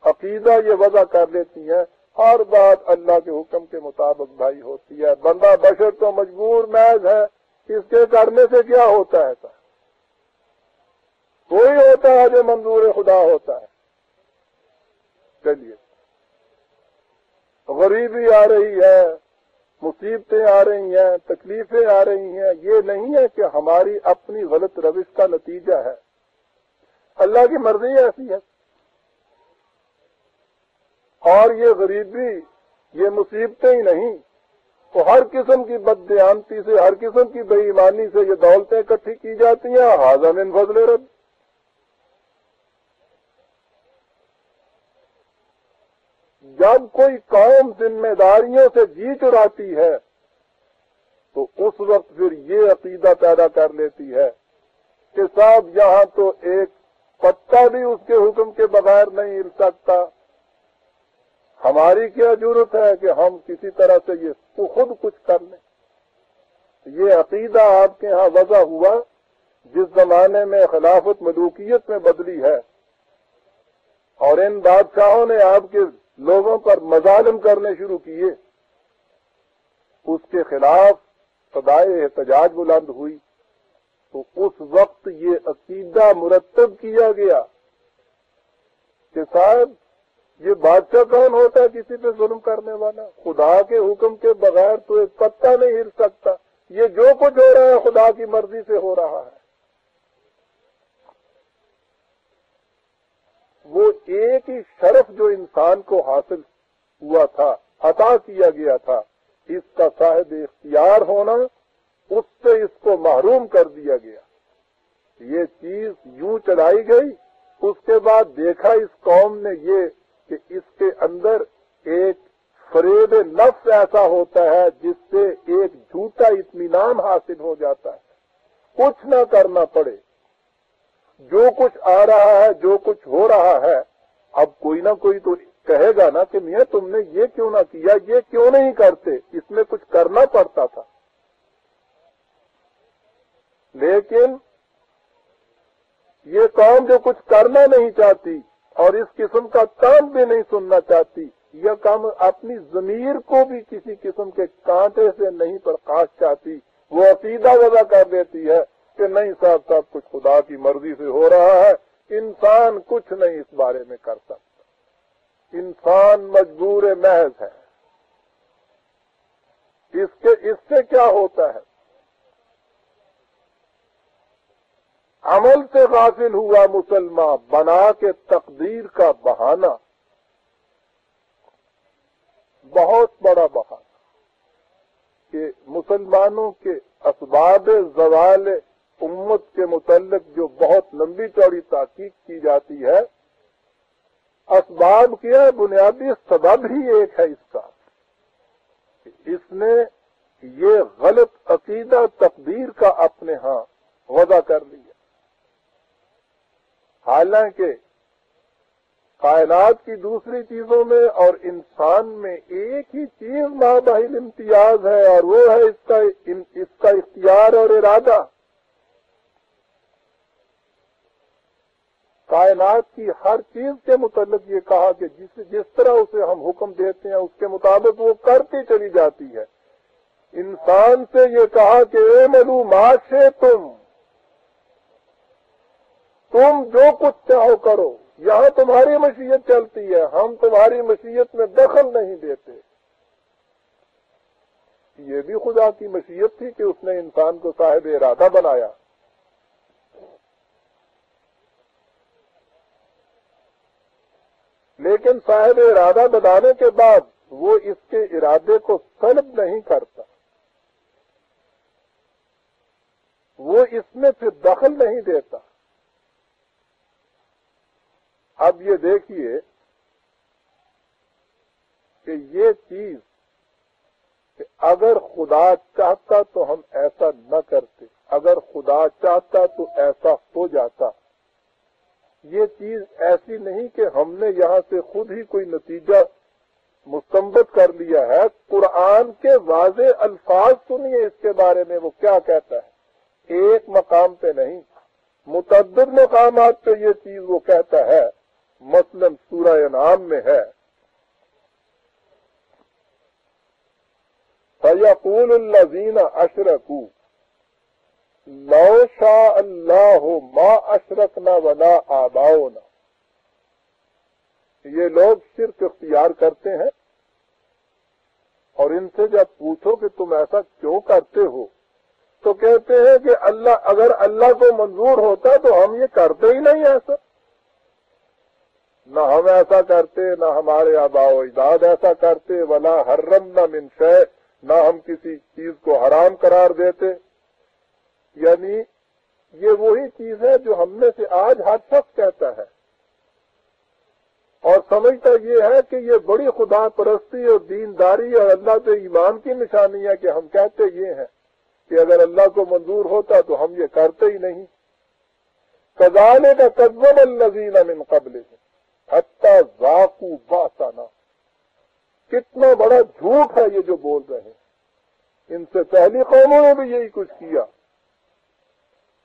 Speaker 1: عقیدہ یہ وضع کر لیتی ہیں، ہر بات اللہ کے حکم کے مطابق بھائی ہوتی ہے، بندہ بشر تو مجبور محض ہے، اس کے کرنے سے کیا ہوتا ہے؟ کوئی ہوتا ہے جو منظور خدا ہوتا ہے۔ چلیے، غریبی آ رہی ہے، مصیبتیں آ رہی ہیں، تکلیفیں آ رہی ہیں، یہ نہیں ہے کہ ہماری اپنی غلط روش کا نتیجہ ہے، اللہ کی مرضی ایسی ہے۔ اور یہ غریبی، یہ مصیبتیں ہی نہیں، تو ہر قسم کی بددیانتی سے، ہر قسم کی بے ایمانی سے یہ دولتیں اکٹھی کی جاتی ہیں، ھذا من فضل رب۔ جب کوئی قوم ذمہ داریوں سے جی چراتی ہے تو اس وقت پھر یہ عقیدہ پیدا کر لیتی ہے کہ صاحب یہاں تو ایک پتا بھی اس کے حکم کے بغیر نہیں ہل سکتا، ہماری کیا ضرورت ہے کہ ہم کسی طرح سے یہ خود کچھ کر لیں؟ یہ عقیدہ آپ کے ہاں وضع ہوا جس زمانے میں خلافت ملوکیت میں بدلی ہے، اور ان بادشاہوں نے آپ کے لوگوں پر مظالم کرنے شروع کیے، اس کے خلاف صدائے احتجاج بلند ہوئی، تو اس وقت یہ عقیدہ مرتب کیا گیا کہ صاحب یہ بادشاہ کون ہوتا ہے کسی پہ ظلم کرنے والا؟ خدا کے حکم کے بغیر تو ایک پتا نہیں ہل سکتا، یہ جو کچھ ہو رہا ہے خدا کی مرضی سے ہو رہا ہے۔ وہ ایک ہی شرف جو انسان کو حاصل ہوا تھا، عطا کیا گیا تھا، اس کا صاحب اختیار ہونا، اس سے اس کو محروم کر دیا گیا۔ یہ چیز یوں چلائی گئی، اس کے بعد دیکھا اس قوم نے یہ کہ اس کے اندر ایک فریب نفس ایسا ہوتا ہے جس سے ایک جھوٹا اطمینان حاصل ہو جاتا ہے، کچھ نہ کرنا پڑے، جو کچھ آ رہا ہے، جو کچھ ہو رہا ہے، اب کوئی نہ کوئی تو کہے گا نا کہ میاں تم نے یہ کیوں نہ کیا، یہ کیوں نہیں کرتے، اس میں کچھ کرنا پڑتا تھا۔ لیکن یہ قوم جو کچھ کرنا نہیں چاہتی اور اس قسم کا کام بھی نہیں سننا چاہتی، یہ کام اپنی ضمیر کو بھی کسی قسم کے کانٹے سے نہیں پرکاش چاہتی، وہ عقیدہ وضع کر دیتی ہے کہ نہیں صاحب سب کچھ خدا کی مرضی سے ہو رہا ہے، انسان کچھ نہیں اس بارے میں کر سکتا، انسان مجبور محض ہے۔ اس سے کیا ہوتا ہے؟ عمل سے غافل ہوا مسلمان بنا کے تقدیر کا بہانہ، بہت بڑا بہانہ کہ مسلمانوں کے اسباب زوال امت کے متعلق جو بہت لمبی چوڑی تحقیق کی جاتی ہے، اسباب کیا ہے؟ بنیادی سبب ہی ایک ہے اس کا، اس نے یہ غلط عقیدہ تقدیر کا اپنے ہاں وضع کر لیا۔ حالانکہ کائنات کی دوسری چیزوں میں اور انسان میں ایک ہی چیز مابحث امتیاز ہے، اور وہ ہے اس کا اختیار اور ارادہ۔ کائنات کی ہر چیز کے متعلق یہ کہا کہ جس طرح اسے ہم حکم دیتے ہیں اس کے مطابق وہ کرتی چلی جاتی ہے۔ انسان سے یہ کہا کہ اعملوا ما شئتم، تم جو کچھ چاہو کرو، یہاں تمہاری مشیت چلتی ہے، ہم تمہاری مشیت میں دخل نہیں دیتے۔ یہ بھی خدا کی مشیت تھی کہ اس نے انسان کو صاحب ارادہ بنایا۔ لیکن صاحب ارادہ بنانے کے بعد وہ اس کے ارادے کو سلب نہیں کرتا، وہ اس میں پھر دخل نہیں دیتا۔ اب یہ دیکھیے کہ یہ چیز کہ اگر خدا چاہتا تو ہم ایسا نہ کرتے، اگر خدا چاہتا تو ایسا ہو جاتا، یہ چیز ایسی نہیں کہ ہم نے یہاں سے خود ہی کوئی نتیجہ مستنبط کر لیا ہے۔ قرآن کے واضح الفاظ سنیے اس کے بارے میں، وہ کیا کہتا ہے، ایک مقام پہ نہیں، متعدد مقامات پہ یہ چیز وہ کہتا ہے۔ مثلا سورہ انعام میں ہے، فَيَقُولُ الَّذِينَ أَشْرَكُوا لَوْ شَاءَ اللَّهُ مَا أَشْرَكْنَا وَلَا آبَاؤُنَا۔ یہ لوگ شرک اختیار کرتے ہیں، اور ان سے جب پوچھو کہ تم ایسا کیوں کرتے ہو تو کہتے ہیں کہ اگر اللہ کو منظور ہوتا تو ہم یہ کرتے ہی نہیں ایسا، نہ ہم ایسا کرتے، نہ ہمارے آباء و اجداد ایسا کرتے، ولا حرمنا من شیء، نہ ہم کسی چیز کو حرام قرار دیتے۔ یعنی یہ وہی چیز ہے جو ہم میں سے آج ہر شخص کہتا ہے اور سمجھتا یہ ہے کہ یہ بڑی خدا پرستی اور دینداری اور اللہ پہ ایمان کی نشانی ہے کہ ہم کہتے یہ ہیں کہ اگر اللہ کو منظور ہوتا تو ہم یہ کرتے ہی نہیں۔ كَذَلِكَ كَذَّبَ الَّذِينَ مِن قَبْلِهِمْ حَتَّى ذَاقُوا بَأْسَنَا، کتنا بڑا جھوٹ ہے یہ جو بول رہے ہیں، ان سے پہلی قوموں نے بھی یہی کچھ کیا،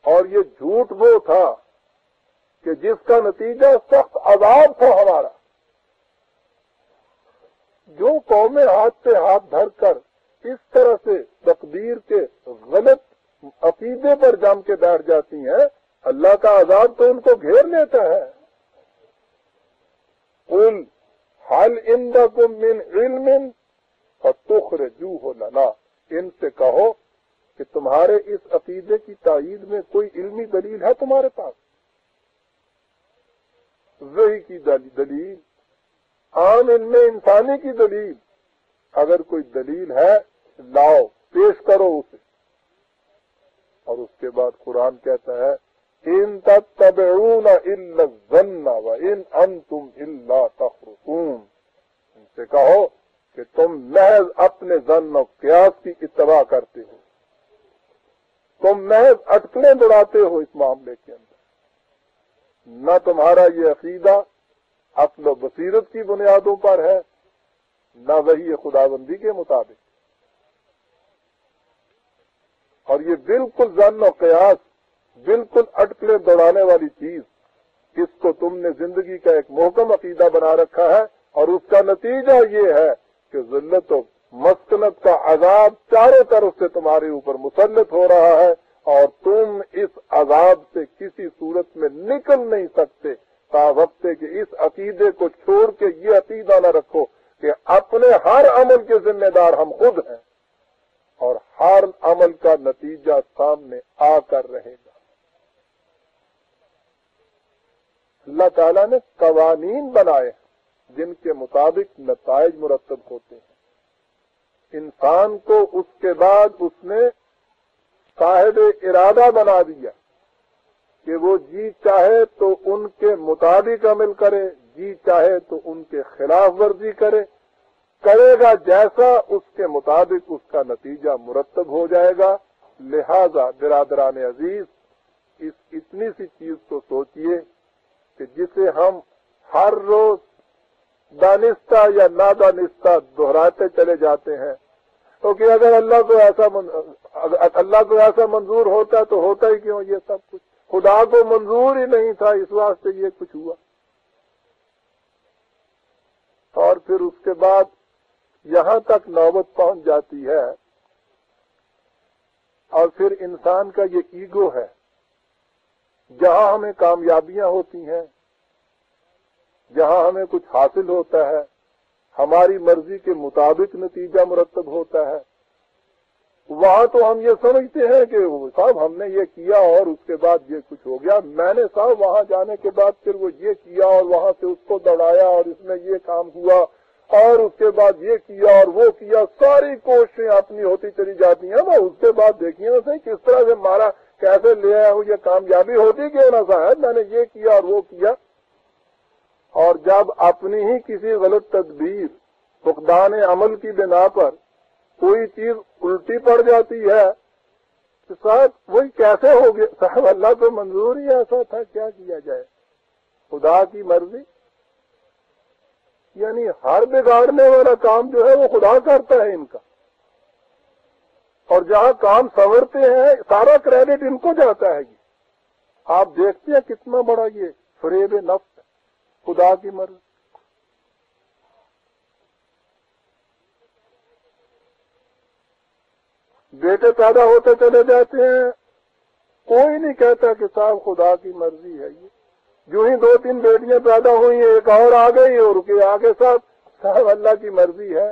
Speaker 1: اور یہ جھوٹ وہ تھا کہ جس کا نتیجہ سخت عذاب تھا ہمارا۔ جو قومیں ہاتھ پہ ہاتھ دھر کر اس طرح سے تقدیر کے غلط عقیدے پر جم کے بیٹھ جاتی ہیں، اللہ کا عذاب تو ان کو گھیر لیتا ہے۔ قل هل عندكم من علم فتخرجوه لنا، ان سے کہو کہ تمہارے اس عقیدے کی تائید میں کوئی علمی دلیل ہے تمہارے پاس؟ وحی کی دلیل، عام علم انسانی کی دلیل، اگر کوئی دلیل ہے لاؤ، پیش کرو اسے۔ اور اس کے بعد قرآن کہتا ہے ان تتبعون الا الظن وان انتم الا تخرصون، ان سے کہو کہ تم محض اپنے ظن و قیاس کی اتباع کرتے ہو، تم محض اٹکلیں دوڑاتے ہو اس معاملے کے اندر، نہ تمہارا یہ عقیدہ عقل و بصیرت کی بنیادوں پر ہے، نہ وحی خداوندی کے مطابق۔ اور یہ بالکل ظن و قیاس، بالکل اٹکلے دوڑانے والی چیز، اس کو تم نے زندگی کا ایک محکم عقیدہ بنا رکھا ہے، اور اس کا نتیجہ یہ ہے کہ ذلت و مسکنت کا عذاب چاروں طرف سے تمہارے اوپر مسلط ہو رہا ہے، اور تم اس عذاب سے کسی صورت میں نکل نہیں سکتے تا وقت کہ اس عقیدے کو چھوڑ کے یہ عقیدہ نہ رکھو کہ اپنے ہر عمل کے ذمہ دار ہم خود ہیں، اور ہر عمل کا نتیجہ سامنے آ کر رہے گا۔ اللہ تعالیٰ نے قوانین بنائے ہیں جن کے مطابق نتائج مرتب ہوتے ہیں۔ انسان کو اس کے بعد اس نے صاحب ارادہ بنا دیا کہ وہ جی چاہے تو ان کے مطابق عمل کرے، جی چاہے تو ان کے خلاف ورزی کرے گا، جیسا اس کے مطابق اس کا نتیجہ مرتب ہو جائے گا۔ لہذا برادران عزیز، اس اتنی سی چیز کو سوچئے کہ جسے ہم ہر روز دانستہ یا نادانستہ دہراتے چلے جاتے ہیں، کیونکہ اگر اللہ کو ایسا منظور ہوتا تو ہوتا ہی کیوں یہ سب کچھ؟ خدا کو منظور ہی نہیں تھا، اس واسطے یہ کچھ ہوا۔ اور پھر اس کے بعد یہاں تک نوبت پہنچ جاتی ہے، اور پھر انسان کا یہ ایگو ہے، جہاں ہمیں کامیابیاں ہوتی ہیں، جہاں ہمیں کچھ حاصل ہوتا ہے، ہماری مرضی کے مطابق نتیجہ مرتب ہوتا ہے، وہاں تو ہم یہ سمجھتے ہیں کہ صاحب ہم نے یہ کیا اور اس کے بعد یہ کچھ ہو گیا، میں نے صاحب وہاں جانے کے بعد پھر وہ یہ کیا اور وہاں سے اس کو دوڑایا اور اس میں یہ کام ہوا اور اس کے بعد یہ کیا اور وہ کیا، ساری کوششیں اپنی ہوتی چلی جاتی ہیں۔ وہ اس کے بعد دیکھیے نا صحیح کس طرح سے مارا، کیسے لے آیا ہوں، یہ کامیابی ہوتی کیوں نہ صاحب، میں نے یہ کیا اور وہ کیا۔ اور جب اپنی ہی کسی غلط تدبیر، فقدان عمل کی بنا پر کوئی چیز الٹی پڑ جاتی ہے تو صاحب وہی کیسے ہو گیا، صاحب اللہ کو منظور ہی ایسا تھا، کیا کیا جائے، خدا کی مرضی۔ یعنی ہر بگاڑنے والا کام جو ہے وہ خدا کرتا ہے ان کا، اور جہاں کام سنورتے ہیں سارا کریڈٹ ان کو جاتا ہے۔ یہ آپ دیکھتے ہیں کتنا بڑا یہ فریب نفس ہے، خدا کی مرضی۔ بیٹے پیدا ہوتے چلے جاتے ہیں، کوئی نہیں کہتا کہ صاحب خدا کی مرضی ہے یہ، جو ہی 2-3 بیٹیاں پیدا ہوئی، ایک اور آ گئی اور کے آگے صاحب اللہ کی مرضی ہے،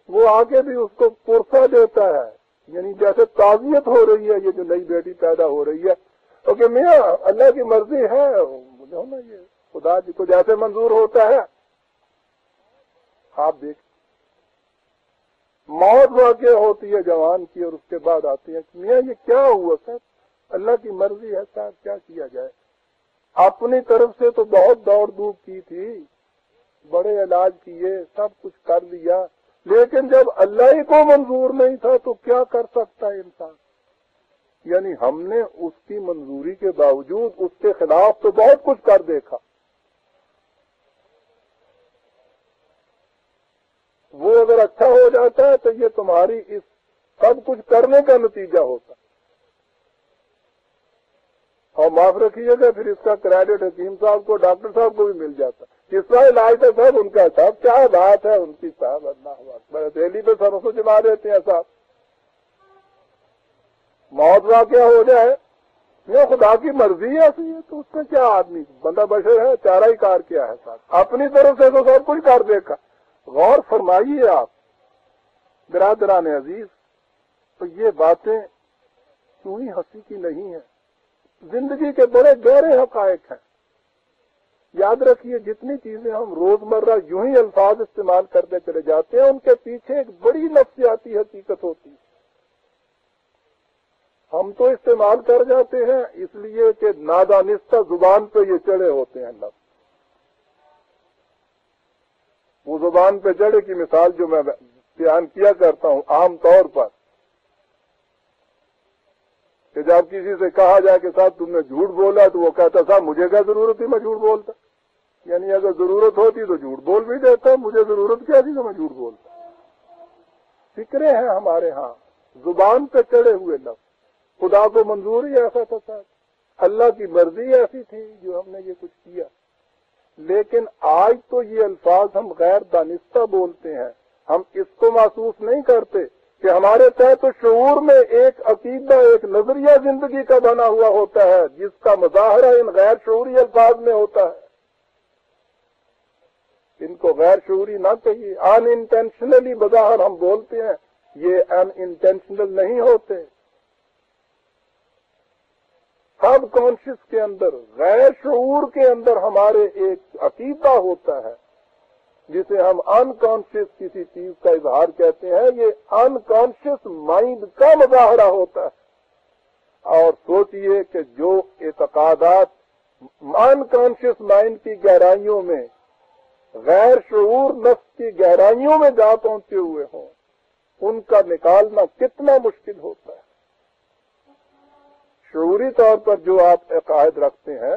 Speaker 1: وہ آگے بھی اس کو پرسہ دیتا ہے، یعنی جیسے تعزیت ہو رہی ہے یہ جو نئی بیٹی پیدا ہو رہی ہے، تو کہ میاں اللہ کی مرضی ہے، یہ خدا جی کو جیسے منظور ہوتا ہے۔ آپ دیکھ موت واقع ہوتی ہے جوان کی، اور اس کے بعد آتی ہے کہ میاں یہ کیا ہوا صاحب، اللہ کی مرضی ہے صاحب، کیا کیا جائے۔ اپنی طرف سے تو بہت دوڑ دھوپ کی تھی، بڑے علاج کیے، سب کچھ کر لیا، لیکن جب اللہ ہی کو منظور نہیں تھا تو کیا کر سکتا ہے انسان۔ یعنی ہم نے اس کی منظوری کے باوجود اس کے خلاف تو بہت کچھ کر دیکھا۔ تو یہ تمہاری اس سب کچھ کرنے کا نتیجہ ہوتا ہے۔ اور معاف رکھیے گا پھر اس کا کریڈٹ حکیم صاحب کو، ڈاکٹر صاحب کو بھی مل جاتا۔ کس طرح علاج تھا صاحب ان کا؟ صاحب کیا بات ہے ان کی صاحب، اللہ اکبر، دہلی پہ سروں سے جما دیتے ہیں صاحب۔ موت واقعہ ہو جائے یہ خدا کی مرضی ہے، تو اس کا کیا آدمی بندہ بشر ہے، چارہ ہی کار کیا ہے صاحب، اپنی طرف سے تو سب کچھ کر دیکھا۔ غور فرمائیے آپ برادران عزیز، تو یہ باتیں کیوں ہی ہنسی کی نہیں ہیں، زندگی کے بڑے گہرے حقائق ہیں۔ یاد رکھیے جتنی چیزیں ہم روزمرہ یوں ہی الفاظ استعمال کرتے چلے جاتے ہیں ان کے پیچھے ایک بڑی نفسیاتی حقیقت ہوتی ہے۔ ہم تو استعمال کر جاتے ہیں اس لیے کہ نادانستہ زبان پہ یہ چڑھے ہوتے ہیں لفظ۔ وہ زبان پہ چڑھے کی مثال جو میں بیان کیا کرتا ہوں عام طور پر، کہ جب کسی سے کہا جائے کہ صاحب تم نے جھوٹ بولا تو وہ کہتا صاحب مجھے کیا ضرورت تھی میں جھوٹ بولتا، یعنی اگر ضرورت ہوتی تو جھوٹ بول بھی دیتا، مجھے ضرورت کیا تھی تو میں جھوٹ بولتا۔ فکرے ہیں ہمارے ہاں زبان پہ چڑھے ہوئے لفظ۔ خدا کو منظور ہی ایسا تھا صاحب، اللہ کی مرضی ایسی تھی جو ہم نے یہ کچھ کیا۔ لیکن آج تو یہ الفاظ ہم غیر دانستہ بولتے ہیں، ہم اس کو محسوس نہیں کرتے کہ ہمارے تحت شعور میں ایک عقیدہ، ایک نظریہ زندگی کا بنا ہوا ہوتا ہے جس کا مظاہرہ ان غیر شعوری الفاظ میں ہوتا ہے۔ ان کو غیر شعوری نہ کہیے، ان انٹینشنلی بظاہر ہم بولتے ہیں، یہ ان انٹینشنل نہیں ہوتے۔ سب کانشیس کے اندر، غیر شعور کے اندر ہمارے ایک عقیدہ ہوتا ہے جسے ہم ان کانشیس کسی چیز کا اظہار کہتے ہیں، یہ ان کانشیس مائنڈ کا مظاہرہ ہوتا ہے۔ اور سوچئے کہ جو اعتقادات ان کانشیس مائنڈ کی گہرائیوں میں، غیر شعور نفس کی گہرائیوں میں جا پہنچے ہوئے ہوں، ان کا نکالنا کتنا مشکل ہوتا ہے۔ شعوری طور پر جو آپ عقائد رکھتے ہیں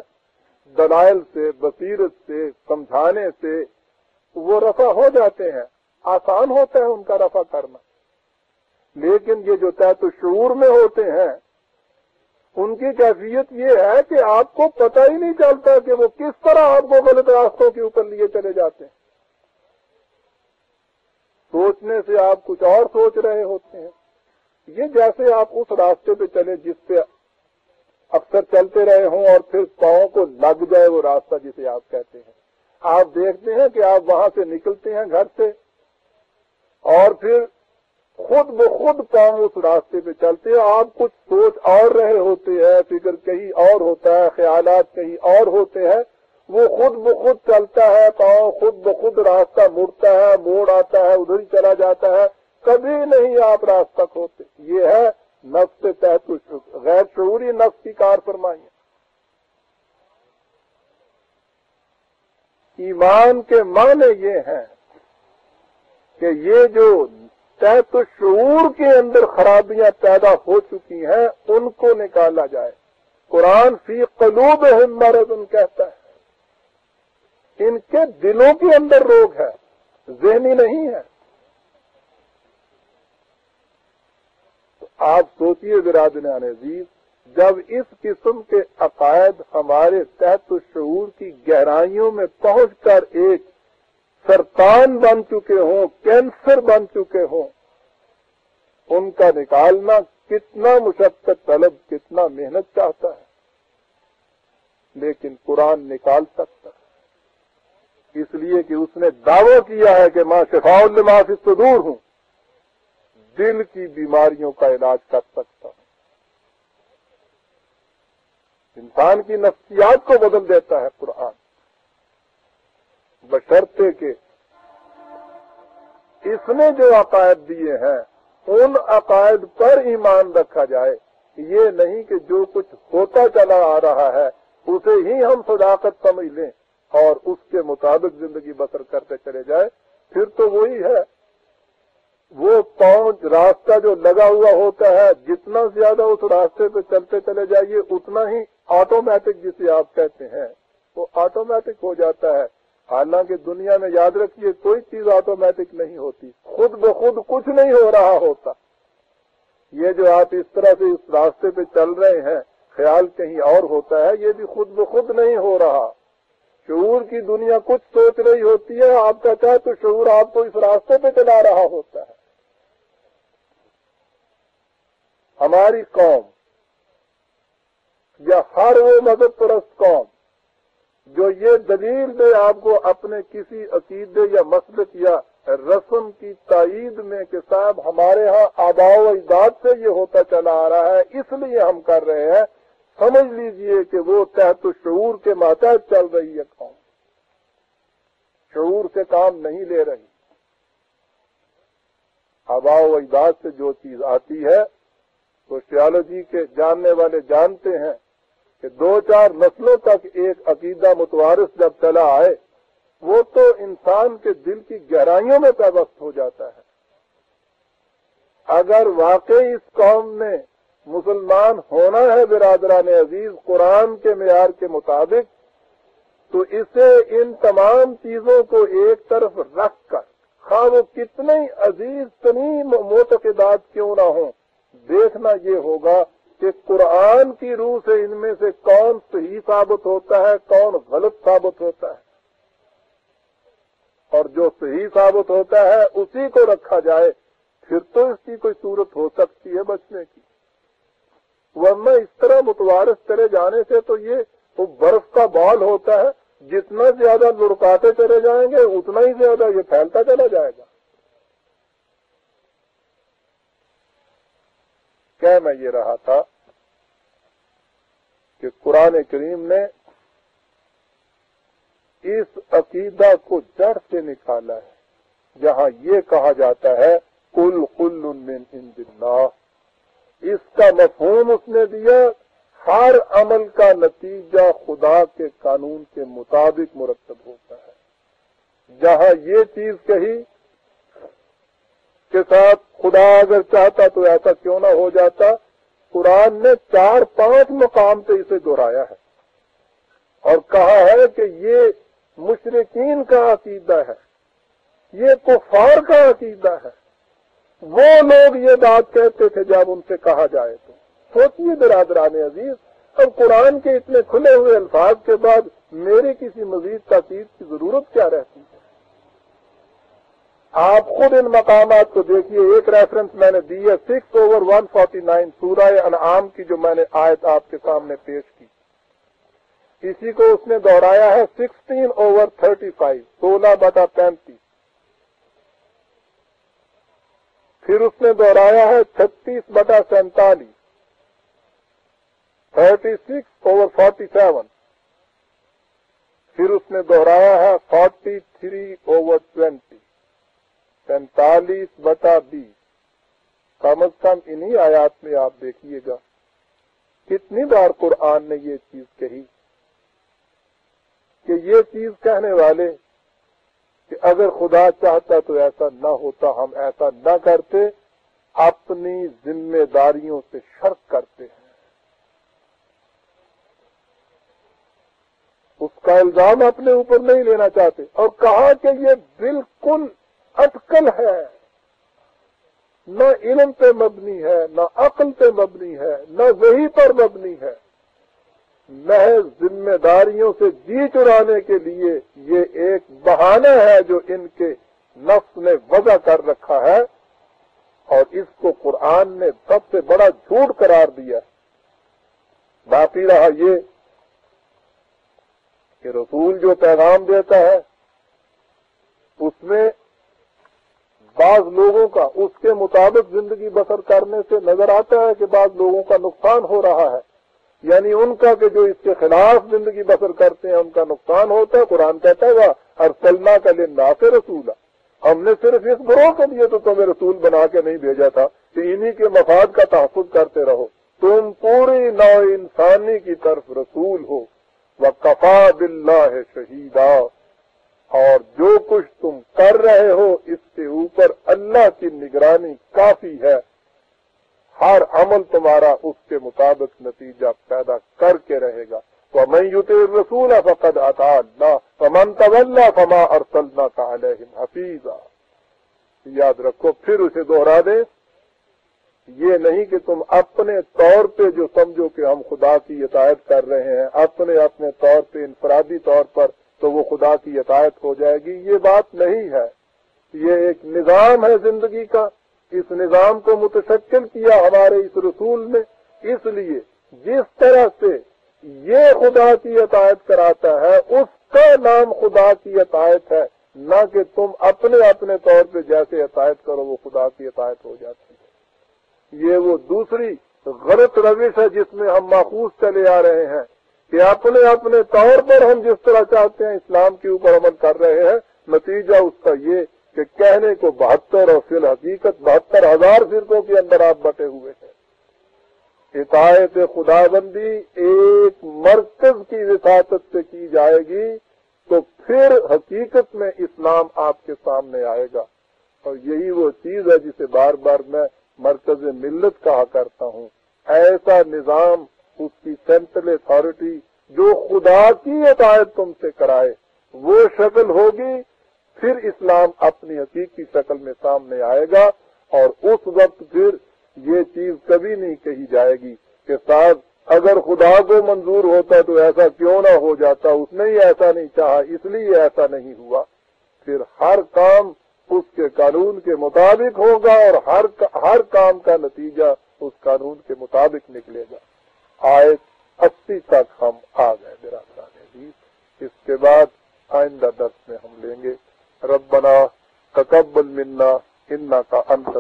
Speaker 1: دلائل سے، بصیرت سے، سمجھانے سے وہ رفع ہو جاتے ہیں، آسان ہوتا ہے ان کا رفع کرنا۔ لیکن یہ جو تحت شعور میں ہوتے ہیں ان کی کیفیت یہ ہے کہ آپ کو پتہ ہی نہیں چلتا کہ وہ کس طرح آپ کو غلط راستوں کے اوپر لیے چلے جاتے ہیں۔ سوچنے سے آپ کچھ اور سوچ رہے ہوتے ہیں۔ یہ جیسے آپ اس راستے پہ چلے جس پہ اکثر چلتے رہے ہوں اور پھر پاؤں کو لگ جائے وہ راستہ جسے آپ کہتے ہیں۔ آپ دیکھتے ہیں کہ آپ وہاں سے نکلتے ہیں گھر سے اور پھر خود بخود پاؤں اس راستے پہ چلتے ہیں، آپ کچھ سوچ اور رہے ہوتے ہیں، فکر کہیں اور ہوتا ہے، خیالات کہیں اور ہوتے ہیں، وہ خود بخود چلتا ہے، پاؤں خود بخود راستہ مڑتا ہے، موڑ آتا ہے، ادھر ہی چلا جاتا ہے، کبھی نہیں آپ راستہ کھوتے۔ یہ ہے نفس تحت غیر شعوری نفس کی کار فرمائی۔ ایمان کے معنی یہ ہیں کہ یہ جو تحت شعور کے اندر خرابیاں پیدا ہو چکی ہیں ان کو نکالا جائے۔ قرآن فی قلوبہم مرض کہتا ہے ان کے دلوں کے اندر روگ ہے، ذہنی نہیں ہے۔ آپ سوچئے برادران عزیز، جب اس قسم کے عقائد ہمارے تحت شعور کی گہرائیوں میں پہنچ کر ایک سرطان بن چکے ہوں، کینسر بن چکے ہوں، ان کا نکالنا کتنا مشقت طلب، کتنا محنت چاہتا ہے، لیکن قرآن نکال سکتا ہے، اس لیے کہ اس نے دعویٰ کیا ہے کہ ماں شفاء لما فی الصدور ہوں، دل کی بیماریوں کا علاج کر سکتا ہوں، انسان کی نفسیات کو بدل دیتا ہے قرآن، بشرطے کہ اس نے جو عقائد دیے ہیں ان عقائد پر ایمان رکھا جائے، یہ نہیں کہ جو کچھ ہوتا چلا آ رہا ہے اسے ہی ہم صداقت سمجھ لیں اور اس کے مطابق زندگی بسر کرتے چلے جائے، پھر تو وہی ہے، وہ پاؤں راستہ جو لگا ہوا ہوتا ہے جتنا زیادہ اس راستے پہ چلتے چلے جائیے اتنا ہی آٹومیٹک جسے آپ کہتے ہیں وہ آٹومیٹک ہو جاتا ہے۔ حالانکہ دنیا میں یاد رکھیے کوئی چیز آٹومیٹک نہیں ہوتی، خود بخود کچھ نہیں ہو رہا ہوتا. یہ جو آپ اس طرح سے اس راستے پہ چل رہے ہیں، خیال کہیں اور ہوتا ہے، یہ بھی خود بخود نہیں ہو رہا. شعور کی دنیا کچھ سوچ رہی ہوتی ہے، آپ کا چاہے تو شعور آپ کو اس راستے پہ چلا رہا ہوتا ہے. ہماری قوم یا ہر وہ مذہب پرست قوم جو یہ دلیل دے آپ کو اپنے کسی عقیدے یا مسلک یا رسم کی تائید میں کہ صاحب ہمارے ہاں آباء و اجداد سے یہ ہوتا چلا آ رہا ہے اس لیے ہم کر رہے ہیں، سمجھ لیجئے کہ وہ تحت شعور کے ماتحت چل رہی ہے قوم، شعور سے کام نہیں لے رہی. آباء و اجداد سے جو چیز آتی ہے سوشیالوجی کے جاننے والے جانتے ہیں کہ 2-4 نسلوں تک ایک عقیدہ متوارث جب چلا آئے وہ تو انسان کے دل کی گہرائیوں میں پیوست ہو جاتا ہے. اگر واقعی اس قوم نے مسلمان ہونا ہے برادران عزیز قرآن کے معیار کے مطابق، تو اسے ان تمام چیزوں کو ایک طرف رکھ کر خواہ وہ کتنے عزیز ترین معتقدات کیوں نہ ہوں، دیکھنا یہ ہوگا کہ قرآن کی روح سے ان میں سے کون صحیح ثابت ہوتا ہے، کون غلط ثابت ہوتا ہے، اور جو صحیح ثابت ہوتا ہے اسی کو رکھا جائے، پھر تو اس کی کوئی صورت ہو سکتی ہے بچنے کی. ورنہ اس طرح متوارث چلے جانے سے تو یہ وہ برف کا بال ہوتا ہے، جتنا زیادہ لڑکاتے چلے جائیں گے اتنا ہی زیادہ یہ پھیلتا چلا جائے گا. کیا میں یہ رہا تھا کہ قرآن کریم نے اس عقیدہ کو جڑ سے نکالا ہے، جہاں یہ کہا جاتا ہے کل کل من عند اللہ، اس کا مفہوم اس نے دیا ہر عمل کا نتیجہ خدا کے قانون کے مطابق مرتب ہوتا ہے. جہاں یہ چیز کہی کے ساتھ خدا اگر چاہتا تو ایسا کیوں نہ ہو جاتا، قرآن نے 4-5 مقام پہ اسے دہرایا ہے اور کہا ہے کہ یہ مشرکین کا عقیدہ ہے، یہ کفار کا عقیدہ ہے. وہ لوگ یہ بات کہتے تھے جب ان سے کہا جائے تو. سوچیے برادران عزیز، اب قرآن کے اتنے کھلے ہوئے الفاظ کے بعد میری کسی مزید تاکید کی ضرورت کیا رہتی ہے؟ آپ خود ان مقامات کو دیکھیے. ایک ریفرنس میں نے دی ہے 6/149 سورہ انعام کی جو میں نے آیت آپ کے سامنے پیش کی، اسی کو اس نے دہرایا ہے 16/35 16/35. پھر اس نے دہرایا ہے 36/47 36/47. پھر اس نے دہرایا ہے 43/20 45/20. کم از کم انہی آیات میں آپ دیکھیے گا کتنی بار قرآن نے یہ چیز کہی کہ یہ چیز کہنے والے کہ اگر خدا چاہتا تو ایسا نہ ہوتا، ہم ایسا نہ کرتے، اپنی ذمہ داریوں سے شرک کرتے ہیں. اس کا الزام اپنے اوپر نہیں لینا چاہتے اور کہا کہ یہ بالکل اٹکل ہے، نہ علم پہ مبنی ہے، نہ عقل پہ مبنی ہے، نہ وحی پر مبنی ہے، محض ذمہ داریوں سے جی چرانے کے لیے یہ ایک بہانہ ہے جو ان کے نفس نے وضع کر رکھا ہے، اور اس کو قرآن نے سب سے بڑا جھوٹ قرار دیا. باقی رہا یہ کہ رسول جو پیغام دیتا ہے اس میں بعض لوگوں کا اس کے مطابق زندگی بسر کرنے سے نظر آتا ہے کہ بعض لوگوں کا نقصان ہو رہا ہے، یعنی ان کا کہ جو اس کے خلاف زندگی بسر کرتے ہیں ان کا نقصان ہوتا ہے. قرآن کہتا ہے ارسلناک للناس رسولا، ہم نے صرف اس گروہ کے لیے تو تمہیں رسول بنا کے نہیں بھیجا تھا کہ انہی کے مفاد کا تحفظ کرتے رہو، تم پوری نوع انسانی کی طرف رسول ہو. وَكَفَى بِاللَّهِ شَهِيدًا، اور جو کچھ تم کر رہے ہو اس سے اوپر اللہ کی نگرانی کافی ہے. ہر عمل تمہارا اس کے مطابق نتیجہ پیدا کر کے رہے گا. وَمَن يُطِعِ الرَّسُولَ فَقَدْ أَطَاعَ اللَّهَ وَمَن تَوَلَّىٰ فَمَا أَرْسَلْنَاكَ عَلَيْهِمْ حَفِيظًا۔ یاد رکھو، پھر اسے دوہرا دیں، یہ نہیں کہ تم اپنے طور پہ جو سمجھو کہ ہم خدا کی اطاعت کر رہے ہیں، اپنے طور پہ انفرادی طور پر تو وہ خدا کی اطاعت ہو جائے گی، یہ بات نہیں ہے۔ یہ ایک نظام ہے زندگی کا، اس نظام کو متشکل کیا ہمارے اس رسول نے، اس لیے جس طرح سے یہ خدا کی اطاعت کراتا ہے اس کا نام خدا کی اطاعت ہے، نہ کہ تم اپنے طور پہ جیسے اطاعت کرو وہ خدا کی اطاعت ہو جاتی ہے۔ یہ وہ دوسری غلط روش ہے جس میں ہم ماخوذ چلے آ رہے ہیں کہ اپنے طور پر ہم جس طرح چاہتے ہیں اسلام کے اوپر عمل کر رہے ہیں، نتیجہ اس کا یہ کہ کہنے کو 72 اور فی الحقیقت 72,000 فرقوں کے اندر آپ بٹے ہوئے ہیں۔ اطاعت خدا بندی ایک مرکز کی وساطت سے کی جائے گی تو پھر حقیقت میں اسلام آپ کے سامنے آئے گا، اور یہی وہ چیز ہے جسے بار بار میں مرکز ملت کہا کرتا ہوں۔ ایسا نظام، اس کی سینٹرل اتھارٹی جو خدا کی اطاعت تم سے کرائے، وہ شکل ہوگی، پھر اسلام اپنی حقیقی شکل میں سامنے آئے گا، اور اس وقت پھر یہ چیز کبھی نہیں کہی جائے گی کہ صاحب اگر خدا کو منظور ہوتا تو ایسا کیوں نہ ہو جاتا، اس نے ہی ایسا نہیں چاہا اس لیے ایسا نہیں ہوا۔ پھر ہر کام اس کے قانون کے مطابق ہوگا، اور ہر کام کا نتیجہ اس قانون کے مطابق نکلے گا۔ آیت 80 تک ہم آ گئے برادران عزیز، اس کے بعد آئندہ درس میں ہم لیں گے ربنا تقبل منا انک انت